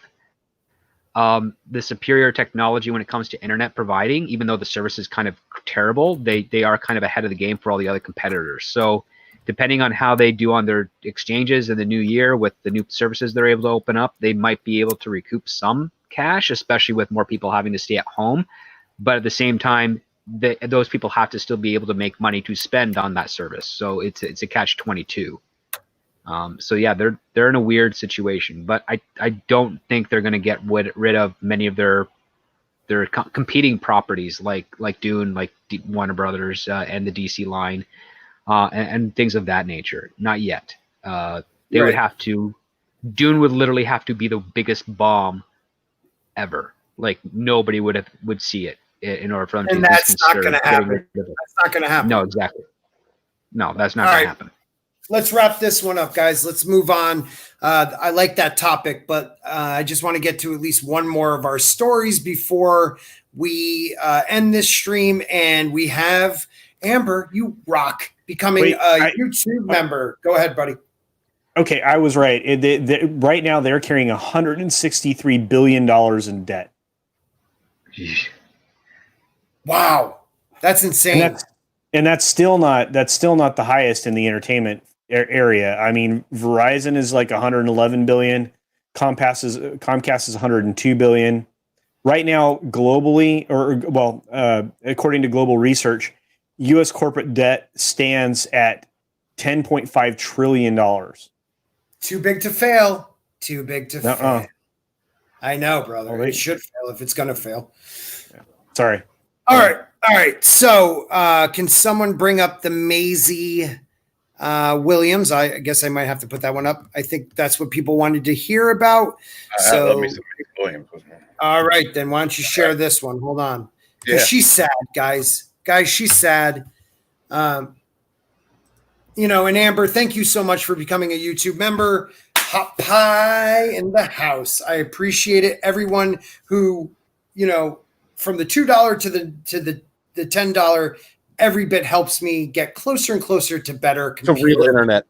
the superior technology when it comes to internet providing. Even though the service is kind of terrible, they are kind of ahead of the game for all the other competitors. So depending on how they do on their exchanges in the new year with the new services they're able to open up, they might be able to recoup some cash, especially with more people having to stay at home. But at the same time, those people have to still be able to make money to spend on that service. So it's a catch-22. So yeah, they're in a weird situation, but I don't think they're going to get rid of many of their competing properties like Dune, like Warner Brothers and the DC line, and things of that nature. Not yet. They would have to. Dune would literally have to be the biggest bomb ever. Like nobody would see it in order for them to. And that's not going to happen. That's not going to happen. No, exactly. No, that's not going to happen. Let's wrap this one up, guys. Let's move on. I like that topic, but I just want to get to at least one more of our stories before we end this stream. And we have Amber, you rock, becoming a YouTube member. Go ahead, buddy. Okay, I was right. Right now, they're carrying $163 billion in debt. Wow, that's insane. And that's still not the highest in the entertainment area. I mean, Verizon is like 111 billion. Comcast is 102 billion. Right now, globally, according to global research, U.S. corporate debt stands at $10.5 trillion. Too big to fail. Too big to fail. I know, brother. It should fail if it's going to fail. Yeah. Sorry. All right. So, can someone bring up the Maisie Williams. I guess I might have to put that one up. I think that's what people wanted to hear about. Let me see Williams. All right, then why don't you share this one? Hold on. Yeah. She's sad, guys. Guys, she's sad. And Amber, thank you so much for becoming a YouTube member. Hot pie in the house. I appreciate it. Everyone who, from the $2 to the $10, every bit helps me get closer and closer to better computer. To real internet.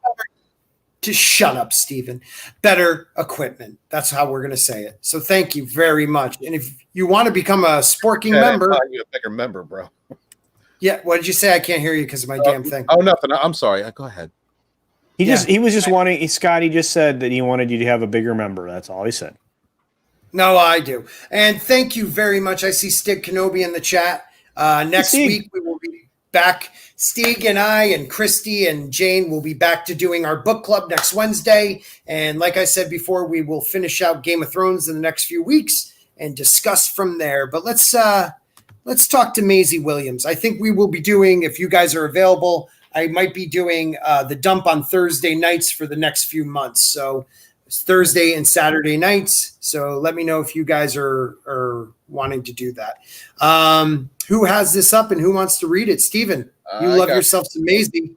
To shut up, Stephen. Better equipment. That's how we're going to say it. So thank you very much. And if you want to become a Sporking member, you're a bigger member, bro. Yeah. What did you say? I can't hear you because of my damn thing. Oh, nothing. I'm sorry. Go ahead. He was just wanting. Scott, he just said that he wanted you to have a bigger member. That's all he said. No, I do. And thank you very much. I see Stig Kenobi in the chat. Next week we will be back. Stig and I and Christie and Jayne will be back to doing our book club next Wednesday. And like I said before, we will finish out Game of Thrones in the next few weeks and discuss from there. But let's talk to Maisie Williams. I think we will be doing, if you guys are available, I might be doing the dump on Thursday nights for the next few months. So it's Thursday and Saturday nights. So let me know if you guys are wanting to do that. Who has this up and who wants to read it? Steven, you love yourself some Maisie.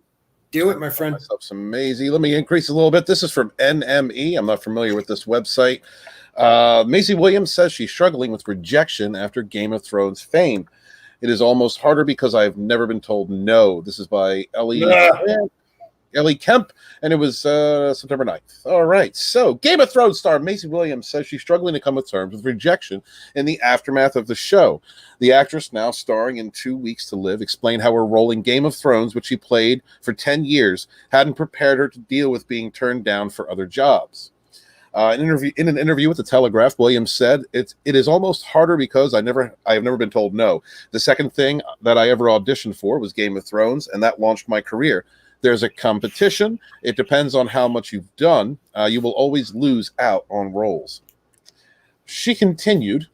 Do it, my friend. Myself some Maisie. Let me increase a little bit. This is from NME. I'm not familiar with this website. Maisie Williams says she's struggling with rejection after Game of Thrones fame. It is almost harder because I've never been told no. This is by Ellie Kemp, and it was September 9th. All right. So Game of Thrones star Maisie Williams says she's struggling to come to terms with rejection in the aftermath of the show. The actress, now starring in 2 Weeks to Live, explained how her role in Game of Thrones, which she played for 10 years, hadn't prepared her to deal with being turned down for other jobs. In an interview with the Telegraph, Williams said, "It is almost harder because I have never been told no. The second thing that I ever auditioned for was Game of Thrones, and that launched my career. There's a competition. It depends on how much you've done. You will always lose out on roles." She continued,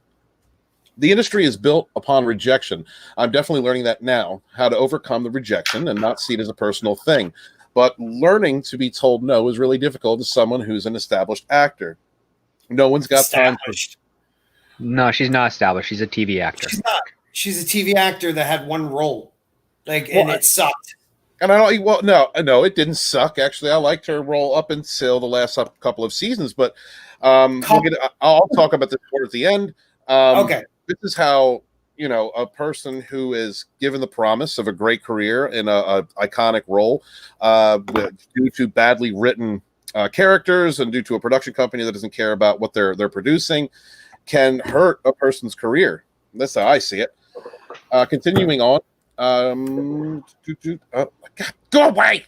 "The industry is built upon rejection. I'm definitely learning that now, how to overcome the rejection and not see it as a personal thing. But learning to be told no is really difficult as someone who's an established actor. No one's got time for." No, she's not established. She's a TV actor. She's not. She's a TV actor that had one role, and it sucked. And I don't. Well, no, it didn't suck. Actually, I liked her role up until the last couple of seasons. But I'll talk about this more at the end. Okay. This is how a person who is given the promise of a great career in a iconic role, due to badly written characters and due to a production company that doesn't care about what they're producing, can hurt a person's career. That's how I see it. Continuing on. God, go away.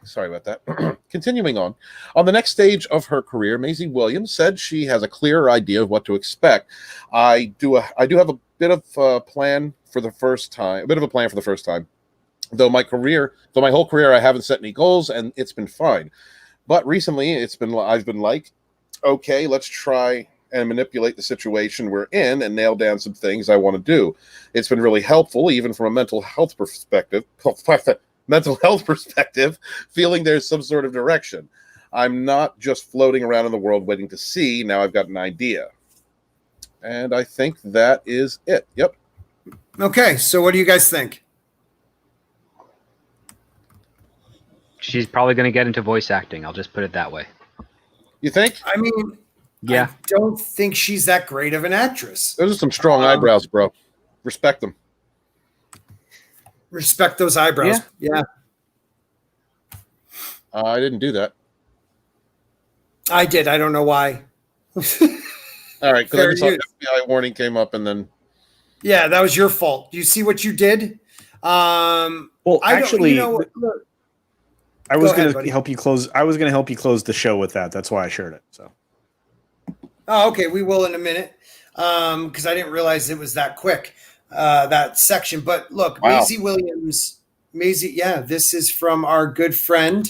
Sorry about that. Continuing on the next stage of her career, Maisie Williams said she has a clearer idea of what to expect. I do have a bit of a plan for the first time. Though my whole career, I haven't set any goals, and it's been fine. But recently, I've been like, okay, let's try and manipulate the situation we're in and nail down some things I want to do. It's been really helpful, even from a mental health perspective, feeling there's some sort of direction. I'm not just floating around in the world waiting to see. Now I've got an idea. And I think that is it. Yep. Okay, so what do you guys think? She's probably going to get into voice acting. I'll just put it that way. You think? I mean, yeah. I don't think she's that great of an actress. Those are some strong eyebrows, bro. Respect them. Respect those eyebrows. Yeah. I didn't do that. I did. I don't know why. All right, because I just saw the FBI warning came up, and then. Yeah, that was your fault. Do you see what you did? Well, actually, I was going to help you close. I was going to help you close the show with that. That's why I shared it. So. Oh, okay. We will in a minute, because I didn't realize it was that quick, that section. But look, wow. Maisie Williams. Yeah, this is from our good friend.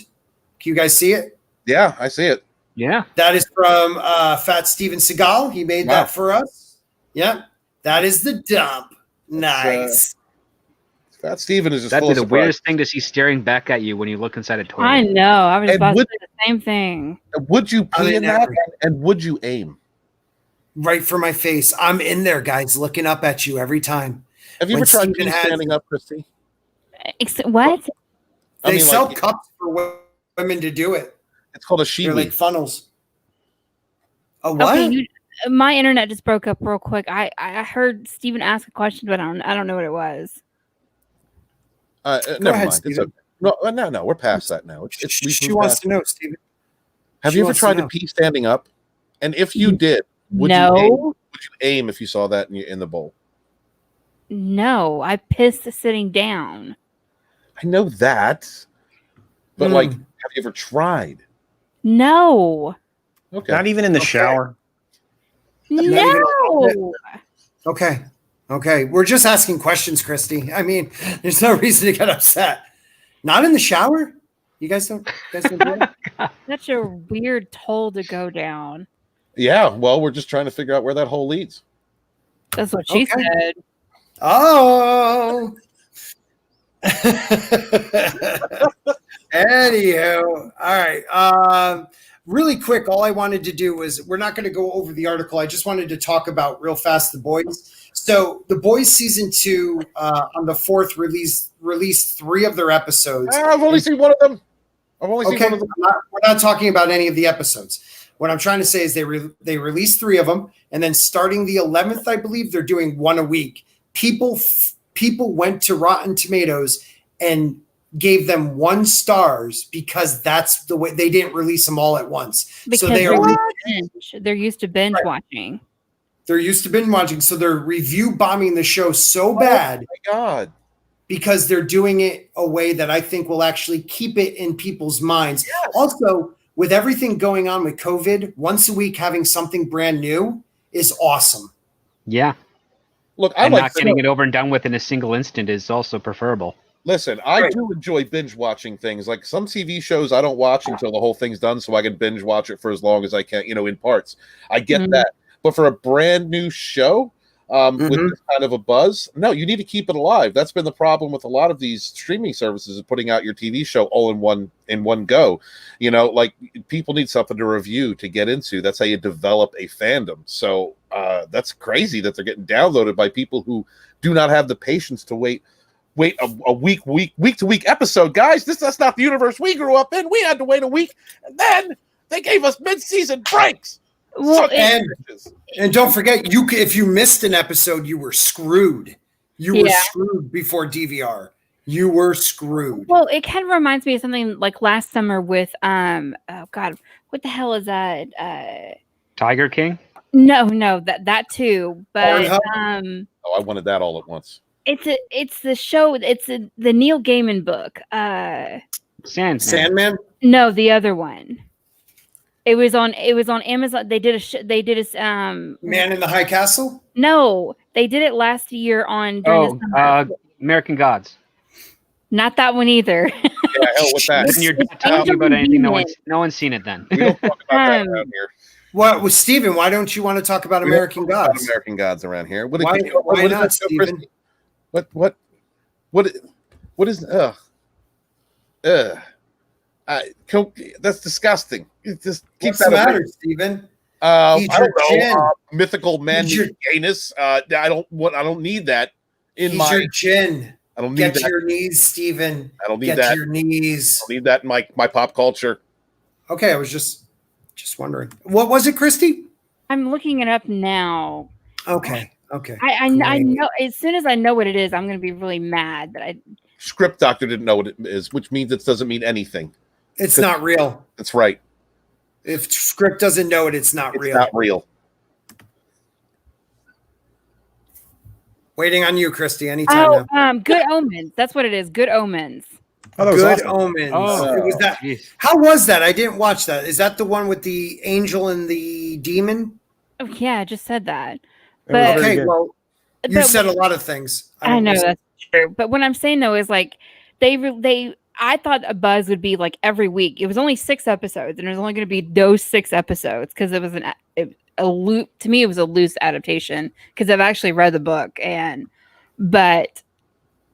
Can you guys see it? Yeah, I see it. Yeah. That is from Fat Steven Seagal. He made that for us. Yeah. That is the dump. Nice. Fat Steven is just That'd full be of the surprise. weirdest thing to see staring back at you when you look inside a toilet. I know. I was And about to would- say the same thing. Would you I pee mean, in that? never. And would you aim? Right for my face. I'm in there, guys, looking up at you every time. Have you When ever tried Steven pee has- standing up, Christy? What? I They mean, sell like, cups for women to do it. It's called a They're shiwi. like funnels. A what? Okay, my internet just broke up real quick. I heard Steven ask a question, but I don't know what it was. Never ahead, mind. It's Steven. okay. No. We're past that now. She wants to know, Steven. Have she you ever wants to tried to know. pee standing up? And if you did, would No. you aim if you saw that in the bowl? No, I pissed sitting down. I know that, but like, have you ever tried? No. Okay. Not even in the Okay. shower. No. Okay. We're just asking questions, Christy. I mean, there's no reason to get upset. Not in the shower? You guys don't do it? Such a weird toll to go down. Yeah. Well, we're just trying to figure out where that hole leads. That's what she Okay. said. Oh. Anywho, all right. Really quick, all I wanted to do was we're not going to go over the article. I just wanted to talk about real fast The Boys. So The Boys season 2 on the 4th released 3 of their episodes. I've only seen one of them. I've only seen Okay, one of them. we're not talking about any of the episodes. What I'm trying to say is they released 3 of them, and then starting the 11th, I believe they're doing 1 a week. People went to Rotten Tomatoes and gave them 1 stars because that's the way they didn't release them all at once. Because So they are they're used to binge Right. watching. they're used to binge watching, so they're review bombing the show so bad Oh my God. because they're doing it a way that I think will actually keep it in people's minds. Also, with everything going on with COVID, once a week having something brand new is awesome. Yeah. Look, I And like not getting it over and done with in a single instant is also preferable. Listen, I Right. do enjoy binge watching things. Like some TV shows, I don't watch until the whole thing's done, so I can binge watch it for as long as I can, in parts. I get Mhm. that, but for a brand new show with Mhm. this kind of a buzz, no, you need to keep it alive. That's been the problem with a lot of these streaming services, is putting out your TV show all in one go. Like people need something to review to get into. That's how you develop a fandom. So that's crazy that they're getting downloaded by people who do not have the patience to wait a week to week episode, guys. That's not the universe we grew up in. We had to wait a week, and then they gave us mid-season breaks. Well, And don't forget, if you missed an episode, you were screwed. You were Yeah. screwed before DVR. You were screwed. Well, it kind of reminds me of something like last summer with oh god, what the hell is that? Tiger King? No, that too. But Pornhub? Oh, I wanted that all at once. it's the show. It's the Neil Gaiman book. Sandman? No, the other one. It was on Amazon. They did Man in the High Castle? no, they did it last year on during the summer. American Gods. Not that one either. Yeah, hell with that. Then you're It's not talking Angel about anything. Demon. No one's seen it then. We don't talk about that Um, around here. What was Steven? Why don't you want to talk about We don't American talk about Gods? American Gods around here. What Why is not, that show, Steven? Christy? What is that's disgusting. It just keep What's that the away. matter, Steven? I Eat don't your know. gin. Mythical man Eat your- anus. I don't need that in He's my. your gin. I don't need Get that. to your knees, Steven. I don't need Get that. to your knees. I don't need that in my pop culture. Okay, I was just wondering. What was it, Christy? I'm looking it up now. Okay. I Great. know as soon as I know what it is, I'm going to be really mad that I. Script doctor didn't know what it is, which means it doesn't mean anything. It's not real. That's right. If script doesn't know it, it's not It's real. not real. Waiting on you, Christy. Anytime now. Good Omens. That's what it is. Good Omens. Oh, that was Good awesome. Omens. Oh, It was that. jeez. How was that? I didn't watch that. Is that the one with the angel and the demon? Oh, yeah, I just said that. That was But- very Okay, good. well, you But- said a lot of things. I don't know listen. that's true, but what I'm saying though is like I thought a buzz would be like every week. It was only 6 episodes, and it was only going to be those 6 episodes because it was a loop. To me, it was a loose adaptation because I've actually read the book, but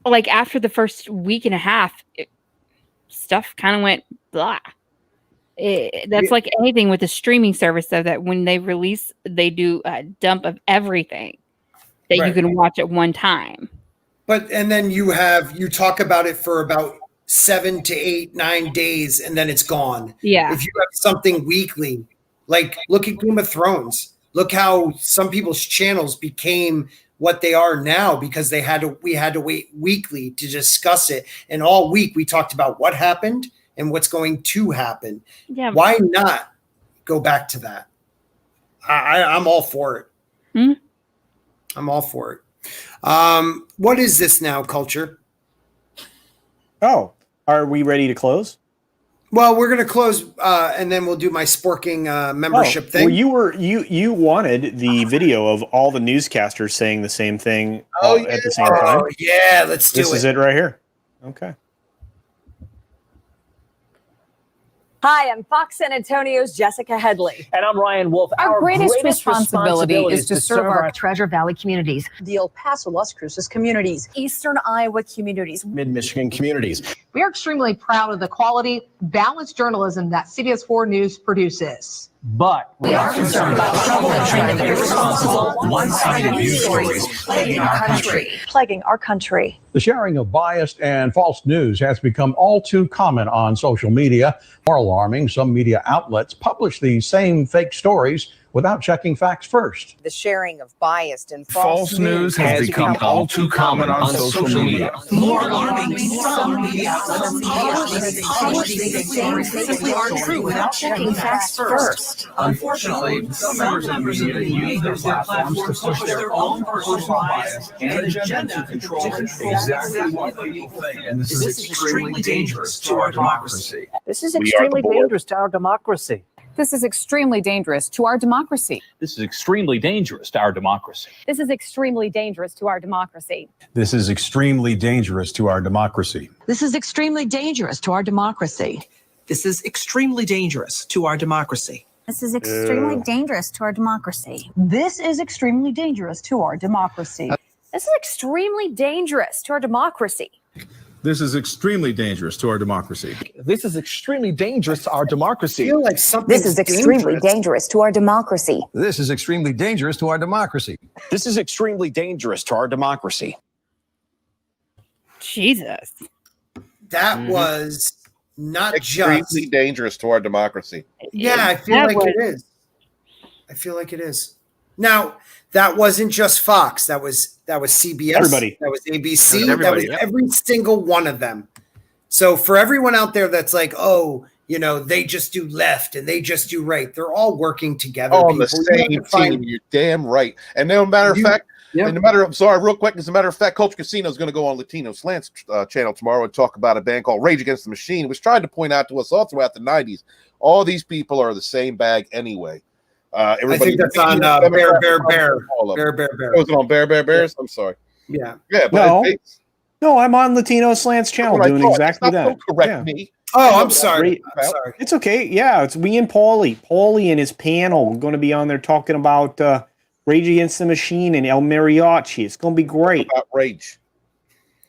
like after the first week and a half, stuff kind of went blah. That's like anything with a streaming service, though, that when they release, they do a dump of everything that you can watch at one time. And then you talk about it for about 7 to 8, 9 days, and then it's gone. Yeah. If you have something weekly, like look at Game of Thrones, look how some people's channels became what they are now because we had to wait weekly to discuss it. And all week we talked about what happened and what's going to happen. Yeah. Why not go back to that? I'm all for it. Hmm? I'm all for it. What is this now, Culture? Oh, are we ready to close? Well, we're going to close, and then we'll do my Sporking membership thing. Well, you wanted the video of all the newscasters saying the same thing at the same time. Oh, yeah, let's do it. This is it right here. Okay. Hi, I'm Fox San Antonio's Jessica Headley. And I'm Ryan Wolf. Our greatest responsibility is to serve our Treasure Valley communities, the El Paso, Las Cruces communities, Eastern Iowa communities, Mid-Michigan communities. We are extremely proud of the quality, balanced journalism that CBS 4 News produces. But we are concerned about trouble and trending irresponsible, one-sided news stories plaguing our country. The sharing of biased and false news has become all too common on social media. More alarming, some media outlets publish these same fake stories without checking facts first. The sharing of biased and false news has become all too common on social media. More alarming, some media outlets publish these stories that simply aren't true without checking facts first. Unfortunately, some members of the media use their platforms to push their own personal bias and agenda to control exactly what people think. And this is extremely dangerous to our democracy. this is extremely dangerous to our democracy. This is extremely dangerous to our democracy. This is extremely dangerous to our democracy. This is extremely dangerous to our democracy. This is extremely dangerous to our democracy. This is extremely dangerous to our democracy. This is extremely dangerous to our democracy. This is extremely dangerous to our democracy. This is extremely dangerous to our democracy. This is extremely dangerous to our democracy. This is extremely dangerous to our democracy. This is extremely dangerous to our I democracy. feel like something. This is extremely dangerous to our democracy. This is extremely dangerous to our democracy. This is extremely dangerous to our democracy. Jesus. That was not Extremely just. dangerous to our democracy. Yeah, I feel That like was- it is. I feel like it is. Now, that wasn't just Fox. That was CBS. Everybody. That was ABC. Everybody, that was yeah. every single one of them. So for everyone out there that's like, oh, they just do left and they just do right. They're all working together. On the people. You have same to find- team. You're damn right. And no matter of fact, yeah. I'm sorry, real quick. As a matter of fact, Culture Casino is going to go on Latino Slants channel tomorrow and talk about a band called Rage Against the Machine, which tried to point out to us all throughout the 90s. All these people are the same bag anyway. I think that's on Bear. Was it on Bears? I'm sorry. Yeah. Yeah, but No. No, I'm on Latino Slants channel doing exactly that. Don't correct Yeah. me. Oh, I'm sorry. Great. I'm sorry. It's okay. Yeah, it's me and Paulie. Paulie and his panel are going to be on there talking about Rage Against the Machine and El Mariachi. It's going to be great. About Rage.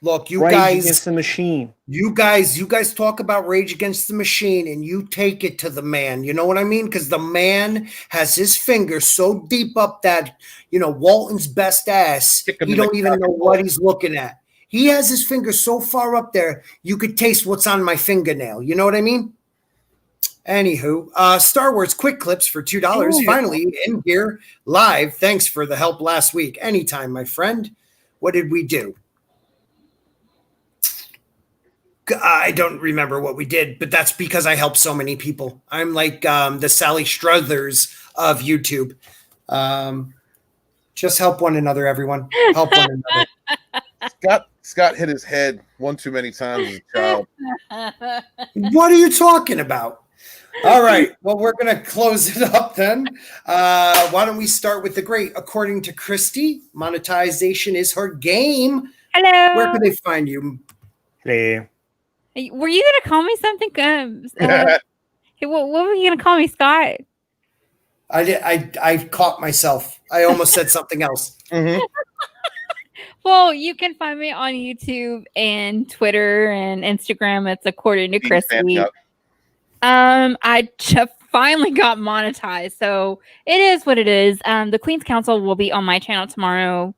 Look, you Rage guys. Against the Machine. You guys talk about Rage Against the Machine and you take it to the man. You know what I mean? Because the man has his finger so deep up that, Walton's best ass, he don't even know what he's looking at. He has his finger so far up there, you could taste what's on my fingernail. You know what I mean? Anywho, Star Wars quick clips for $2. Finally in here live. Thanks for the help last week. Anytime, my friend. What did we do? I don't remember what we did, but that's because I help so many people. I'm like the Sally Struthers of YouTube. Just help one another, everyone. Help one another. Scott hit his head one too many times as a child. What are you talking about? All right. Well, we're going to close it up then. Why don't we start with the great? According to Christie, monetization is her game. Hello. Where can they find you? Hey. Were you going to call me something? Hey, what were you going to call me, Scott? I caught myself. I almost said something else. Mm-hmm. Well, you can find me on YouTube and Twitter and Instagram. It's according to Christie. I just finally got monetized, so it is what it is. The Queen's Council will be on my channel tomorrow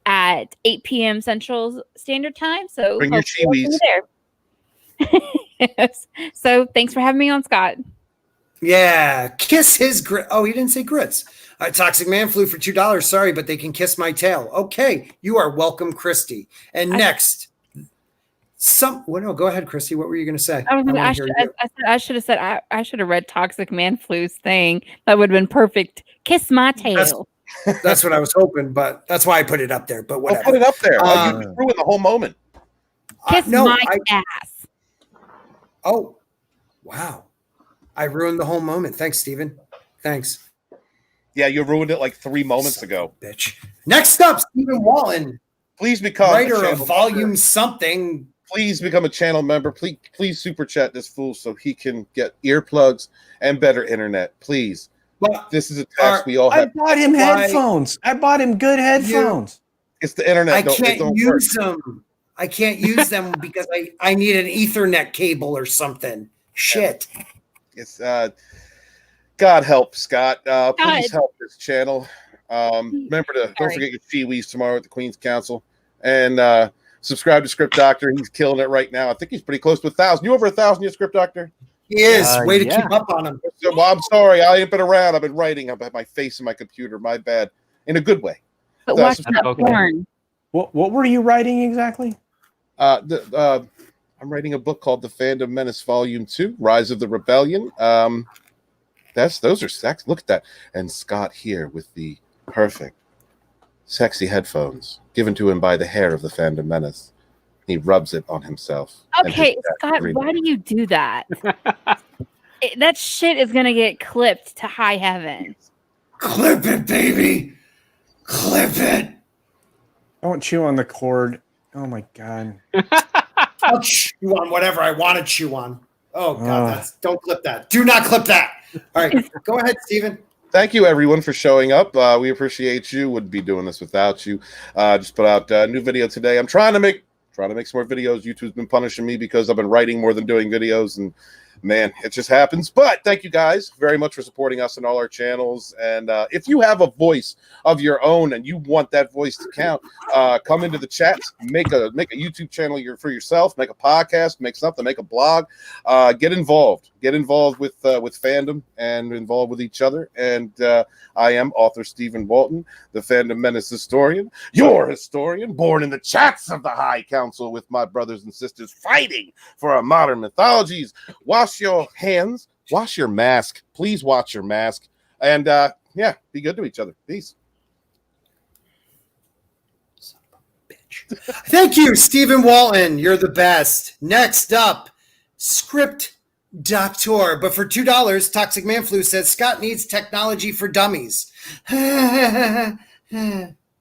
at 8 p.m. Central Standard Time. So bring your chiwis there. Yes. So thanks for having me on, Scott. Yeah, kiss his grit. Oh, he didn't say grits. Toxic Man flew for $2. Sorry, but they can kiss my tail. Okay, you are welcome, Christy. And next, no, go ahead, Christy. What were you going to say? I should have said I should have read Toxic Man Flu's thing. That would have been perfect. Kiss my tail. That's what I was hoping, but that's why I put it up there. But whatever. I'll put it up there. You ruined the whole moment. Kiss my ass. Oh, wow. I ruined the whole moment. Thanks, Steven. Thanks. Yeah, you ruined it like 3 moments ago. Bitch. Next up, Stephen Walton. Please become writer of Volume something. Please become a channel member. Please super chat this fool so he can get earplugs and better internet. Please. Well, this is a task we all have. I bought him headphones. I bought him good headphones. It's the internet. I can't use them. I can't use them because I need an Ethernet cable or something. Shit. It's God help Scott. Please help this channel. Remember to don't forget your chiwis tomorrow at the Queen's Council, and subscribe to Script Doctor. He's killing it right now. I think he's pretty close to 1,000. You over 1,000 yet, Script Doctor? He is. Way to keep up on him. Well, I'm sorry. I ain't been around. I've been writing. I've had my face in my computer. My bad. In a good way. But watch that porn. What were you writing exactly? I'm writing a book called The Fandom Menace Volume 2, Rise of the Rebellion. Those are sex. Look at that. And Scott here with the perfect sexy headphones given to him by the hair of the Fandom Menace. He rubs it on himself. Okay, Scott, why do you do that? That shit is going to get clipped to high heaven. Clip it, baby. Clip it. Don't chew on the cord. Oh, my God. I'll chew on whatever I want to chew on. Oh, God. Don't clip that. Do not clip that. All right. Go ahead, Steven. Thank you, everyone, for showing up. We appreciate you. Wouldn't be doing this without you. Just put out a new video today. I'm trying to make some more videos. YouTube's been punishing me because I've been writing more than doing videos, and man, it just happens. But thank you guys very much for supporting us on all our channels. And if you have a voice of your own and you want that voice to count, come into the chat, make a YouTube channel for yourself, make a podcast, make something, make a blog, get involved with fandom and involved with each other. And I am author Stephen Walton, the Fandom Menace historian, your historian, born in the chats of the High Council with my brothers and sisters fighting for our modern mythologies. Wash your hands, wash your mask. Please wash your mask. And be good to each other. Peace. Son of a bitch. Thank you, Stephen Walton. You're the best. Next up, Script Doctor. But for $2, Toxic Man Flu says Scott needs technology for dummies.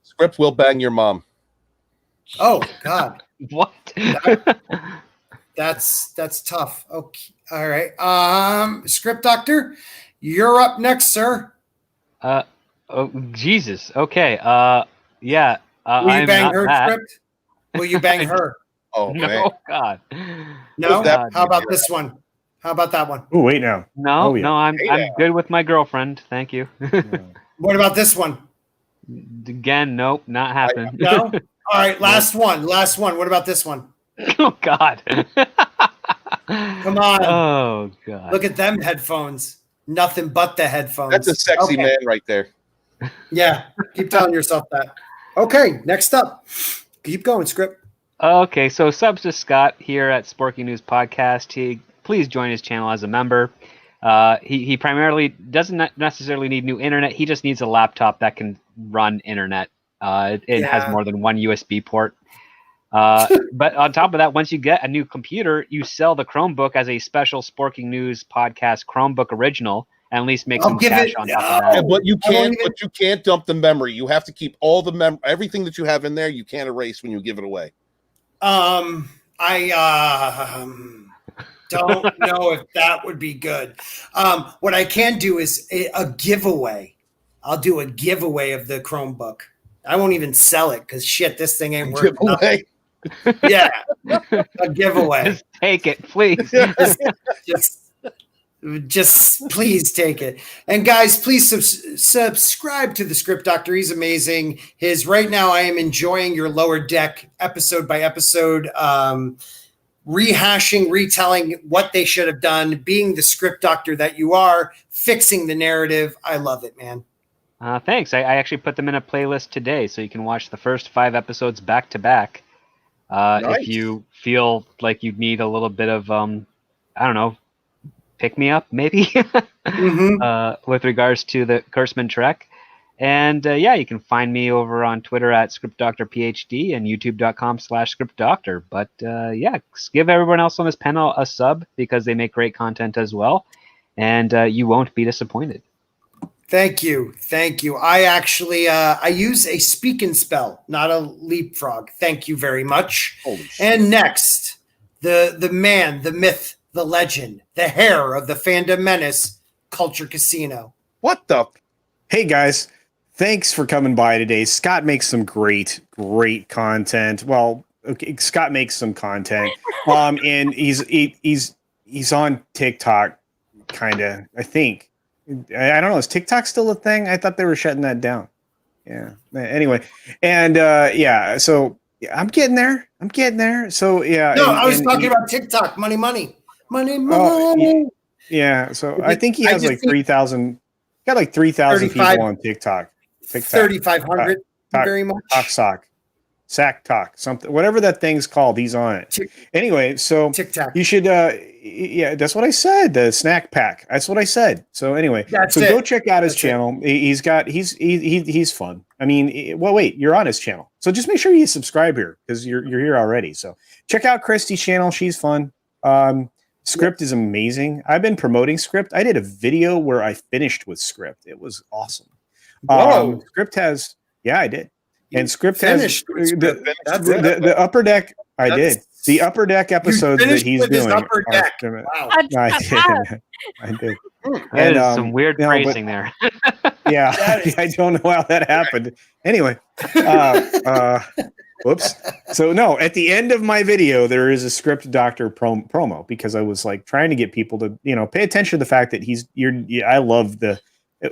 Script will bang your mom. Oh, God. What? That's tough. Okay. All right. Script Doctor, you're up next, sir. Oh, Jesus. Okay. Yeah. Will you bang her, Script? Will you bang her? Oh, no, man. God. No? God, How about this one? How about that one? Oh, wait now. No, Oh, yeah. no, I'm good with my girlfriend. Thank you. What about this one? Again, nope, not happening. No? All right, last one. What about this one? Oh, God. Come on. Oh, God. Look at them headphones. Nothing but the headphones. That's a sexy man right there. Yeah, keep telling yourself that. Okay, next up. Keep going, Script. Okay, so subs to Scott here at Sporking News Podcast. Please join his channel as a member. He primarily doesn't necessarily need new internet. He just needs a laptop that can run internet. It has more than one USB port. But on top of that, once you get a new computer, you sell the Chromebook as a special Sporking News Podcast Chromebook original, and at least make some cash on top of that. But you can't dump the memory. You have to keep all the everything that you have in there. You can't erase when you give it away. I don't know if that would be good. What I can do is a giveaway. I'll do a giveaway of the Chromebook. I won't even sell it because shit, this thing ain't worth nothing. Yeah, a giveaway. Just take it, please. Just please take it. And guys, please subscribe to the Script Doctor. He's amazing. Right now, I am enjoying your Lower Deck episode by episode, rehashing, retelling what they should have done, being the Script Doctor that you are, fixing the narrative. I love it, man. Thanks. I actually put them in a playlist today, so you can watch the first 5 episodes back to back. Nice. If you feel like you need a little bit of, I don't know, pick me up maybe with regards to the Kurtzman Trek. And you can find me over on Twitter at ScriptDoctorPhD and YouTube.com/ScriptDoctor. But give everyone else on this panel a sub because they make great content as well, and you won't be disappointed. Thank you. I actually I use a speak and spell, not a leapfrog. Thank you very much. And next, the man, the myth, the legend, the hair of the fandom menace, Culture Casino. What the? Hey guys, thanks for coming by today. Scott makes some great content. Well, okay, Scott makes some content, and he's on TikTok, kind of. I think. I don't know. Is TikTok still a thing? I thought they were shutting that down. Yeah. Anyway, and so I'm getting there. So yeah. No, I was talking about TikTok. Money. Yeah. So I think he has like 3,000. Got like 3,000 people on TikTok. 3,500. Very much. Sack Talk, something, whatever that thing's called, he's on it. Anyway, so TikTok. You should, that's what I said. The snack pack. That's what I said. So anyway, go check out his channel. He's fun. I mean, wait, you're on his channel, so just make sure you subscribe here because you're here already. So check out Christie's channel. She's fun. Script is amazing. I've been promoting Script. I did a video where I finished with Script. It was awesome. Script has, I did. And Script has the Upper Deck. I did the Upper Deck episodes that he's doing. Upper Deck. Wow. I did. And some weird phrasing there. Yeah, I don't know how that happened. Anyway, whoops. So no, at the end of my video, there is a Script Doctor promo because I was like trying to get people to pay attention to the fact that I love the.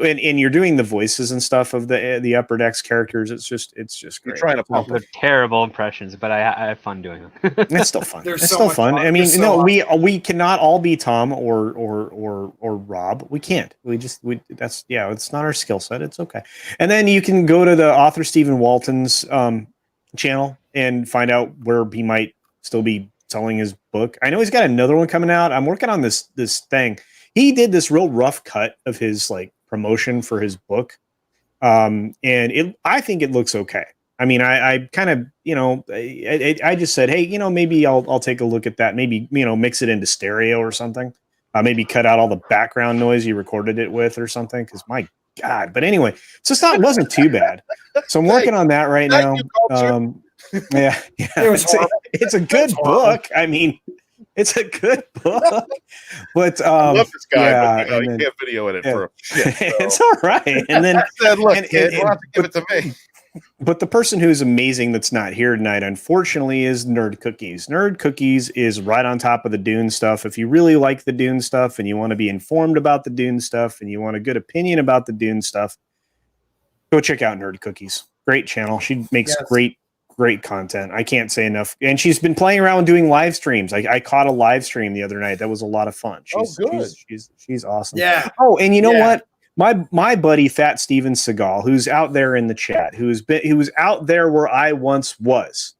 And you're doing the voices and stuff of the Upper Decks characters. It's just great. You're trying to pump They're terrible impressions, but I have fun doing them. It's still fun. It's still fun. I mean, we cannot all be Tom or Rob. We can't. It's not our skill set. It's okay. And then you can go to the author Stephen Walton's channel and find out where he might still be selling his book. I know he's got another one coming out. I'm working on this thing. He did this real rough cut of his promotion for his book. And I think it looks okay. I mean, I kind of, I just said, hey, maybe I'll take a look at that. Maybe, mix it into stereo or something. Maybe cut out all the background noise you recorded it with or something. Cause my God, but anyway, it wasn't too bad. So I'm working on that right now. It's a good book. I mean, it's a good book, but I love this guy. But, you can't video it for a shit. So. It's all right. And then I said, "Look, kid, we'll have to give it to me." But the person who's amazing that's not here tonight, unfortunately, is Nerd Cookies. Nerd Cookies is right on top of the Dune stuff. If you really like the Dune stuff and you want to be informed about the Dune stuff and you want a good opinion about the Dune stuff, go check out Nerd Cookies. Great channel. She makes great content. I can't say enough. And she's been playing around doing live streams. I caught a live stream the other night. That was a lot of fun. She's awesome. Yeah. Oh, and you know what? My buddy Fat Steven Seagal, who's out there in the chat, who was out there where I once was.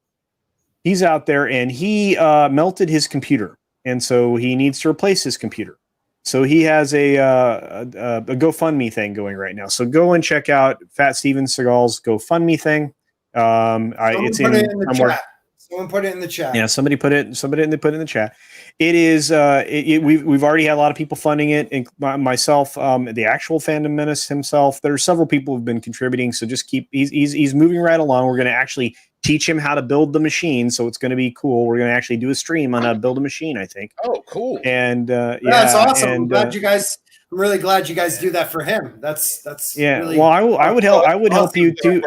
He's out there and he melted his computer. And so he needs to replace his computer. So he has a GoFundMe thing going right now. So go and check out Fat Steven Seagal's GoFundMe thing. Someone put it in the chat. Yeah, somebody put it in the chat. It is we've already had a lot of people funding it, and myself, the actual Fandom Menace himself. There are several people who've been contributing, so just he's moving right along. We're going to actually teach him how to build the machine, so it's going to be cool. We're going to actually do a stream on how to build a machine, I think. Oh, cool. And that's awesome. I'm glad you guys I'm really glad you guys do that for him. That's yeah. really Well, I would help you too.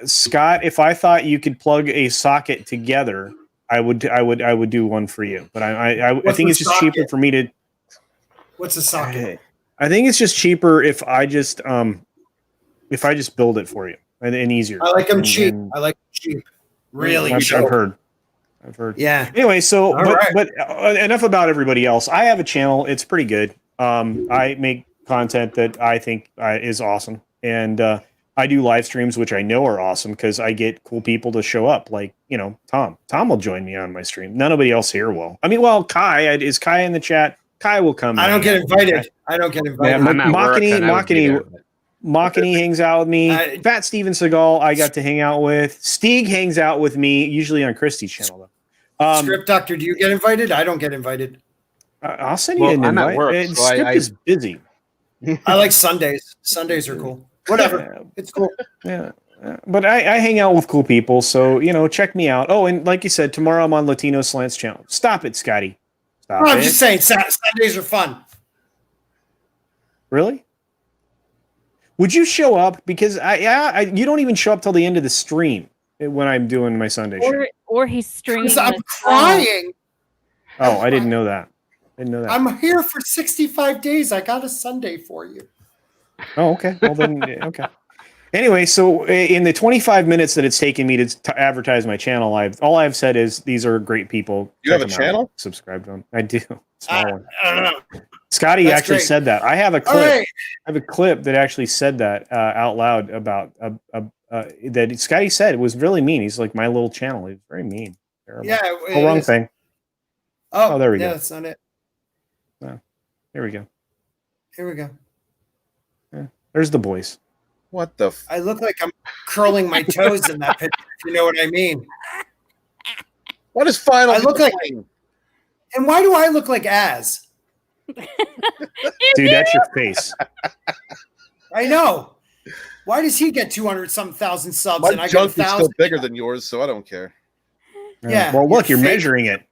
Scott, if I thought you could plug a socket together, I would do one for you. But I think it's just cheaper for me to. What's a socket? I think it's just cheaper if I just build it for you and easier. I like them cheap. I like them cheap. Really cheap. I've heard. Yeah. Anyway, so right. but enough about everybody else. I have a channel. It's pretty good. I make content that I think is awesome, and I do live streams, which I know are awesome because I get cool people to show up. Like Tom. Tom will join me on my stream. Nobody else here will. I mean, well, Kai is Kai in the chat. Kai will come. I don't get invited. Yeah, Machini hangs out with me. Fat Steven Seagal, I got to hang out with. Steeg hangs out with me, usually on Christie's channel, though. Script Doctor, do you get invited? I don't get invited. I'll send you an invite. I'm at work, so Script is busy. I like Sundays. Sundays are cool. Whatever. It's cool. Yeah. But I hang out with cool people, so, check me out. Oh, and like you said, tomorrow I'm on Latino Slants channel. Stop it, Scotty. Stop it. I'm just saying, Sundays are fun. Really? Would you show up? Because you don't even show up till the end of the stream when I'm doing my Sunday show. Or he's streaming. I'm crying. Oh, I didn't know that. I'm here for 65 days. I got a Sunday for you. Oh, okay. Well then, okay. Anyway, so in the 25 minutes that it's taken me to advertise my channel, all I've said is these are great people. You have a channel? Subscribe to them. I do. Small one. I don't know. Scotty That's actually great. said that. I have a clip. Right. I have a clip that actually said that out loud about that. Scotty said it was really mean. He's like, my little channel. He's very mean. Terrible. Yeah. Wrong thing. Oh, there we go. That's not it. Oh, there we go. Here we go. Yeah. There's the boys. What the? I look like I'm curling my toes in that picture. If you know what I mean. What is final? I look like. And why do I look like Az? Dude, that's your face. I know. Why does he get 200,000 subs My and I junk got is 1,000? still bigger than yours, so I don't care. Yeah. Well, look, you're fake. measuring it.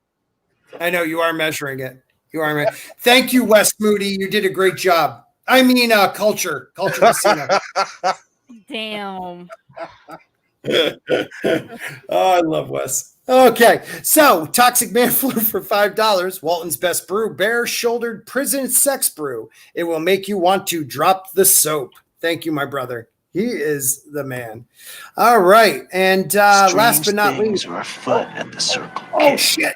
I know you are measuring it. You are. Thank you, Wes Moody. You did a great job. I mean, Culture Messina. Damn. Oh, I love Wes. Okay, so Toxic Man Flu for $5. Walton's Best Brew, bare-shouldered prison sex brew. It will make you want to drop the soap. Thank you, my brother. He is the man. All right, and last but not least, are afoot at the circle. Oh shit,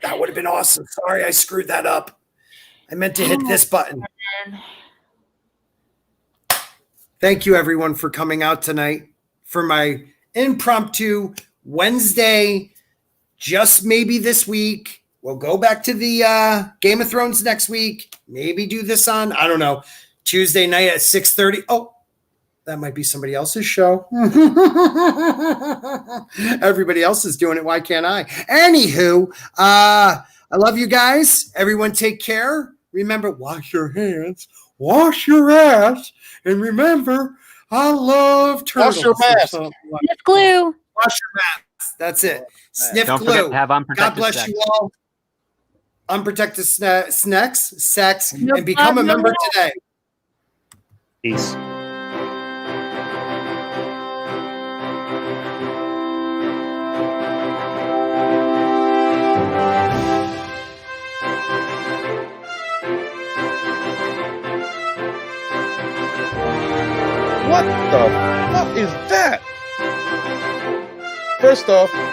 that would have been awesome. Sorry, I screwed that up. I meant to hit this button. Thank you, everyone, for coming out tonight for my impromptu Wednesday, just maybe this week. We'll go back to the Game of Thrones next week. Maybe do this on, I don't know, Tuesday night at 6:30. Oh, that might be somebody else's show. Everybody else is doing it. Why can't I? Anywho, I love you guys. Everyone take care. Remember, wash your hands, wash your ass, and remember, I love turtles. Wash your mask. Sniff glue. Wash your mask. That's it. Sniff Don't forget glue. to have unprotected God bless sex. you all. Unprotected sex, No and become a blood, no member more. today. Peace. What the fuck is that? First off,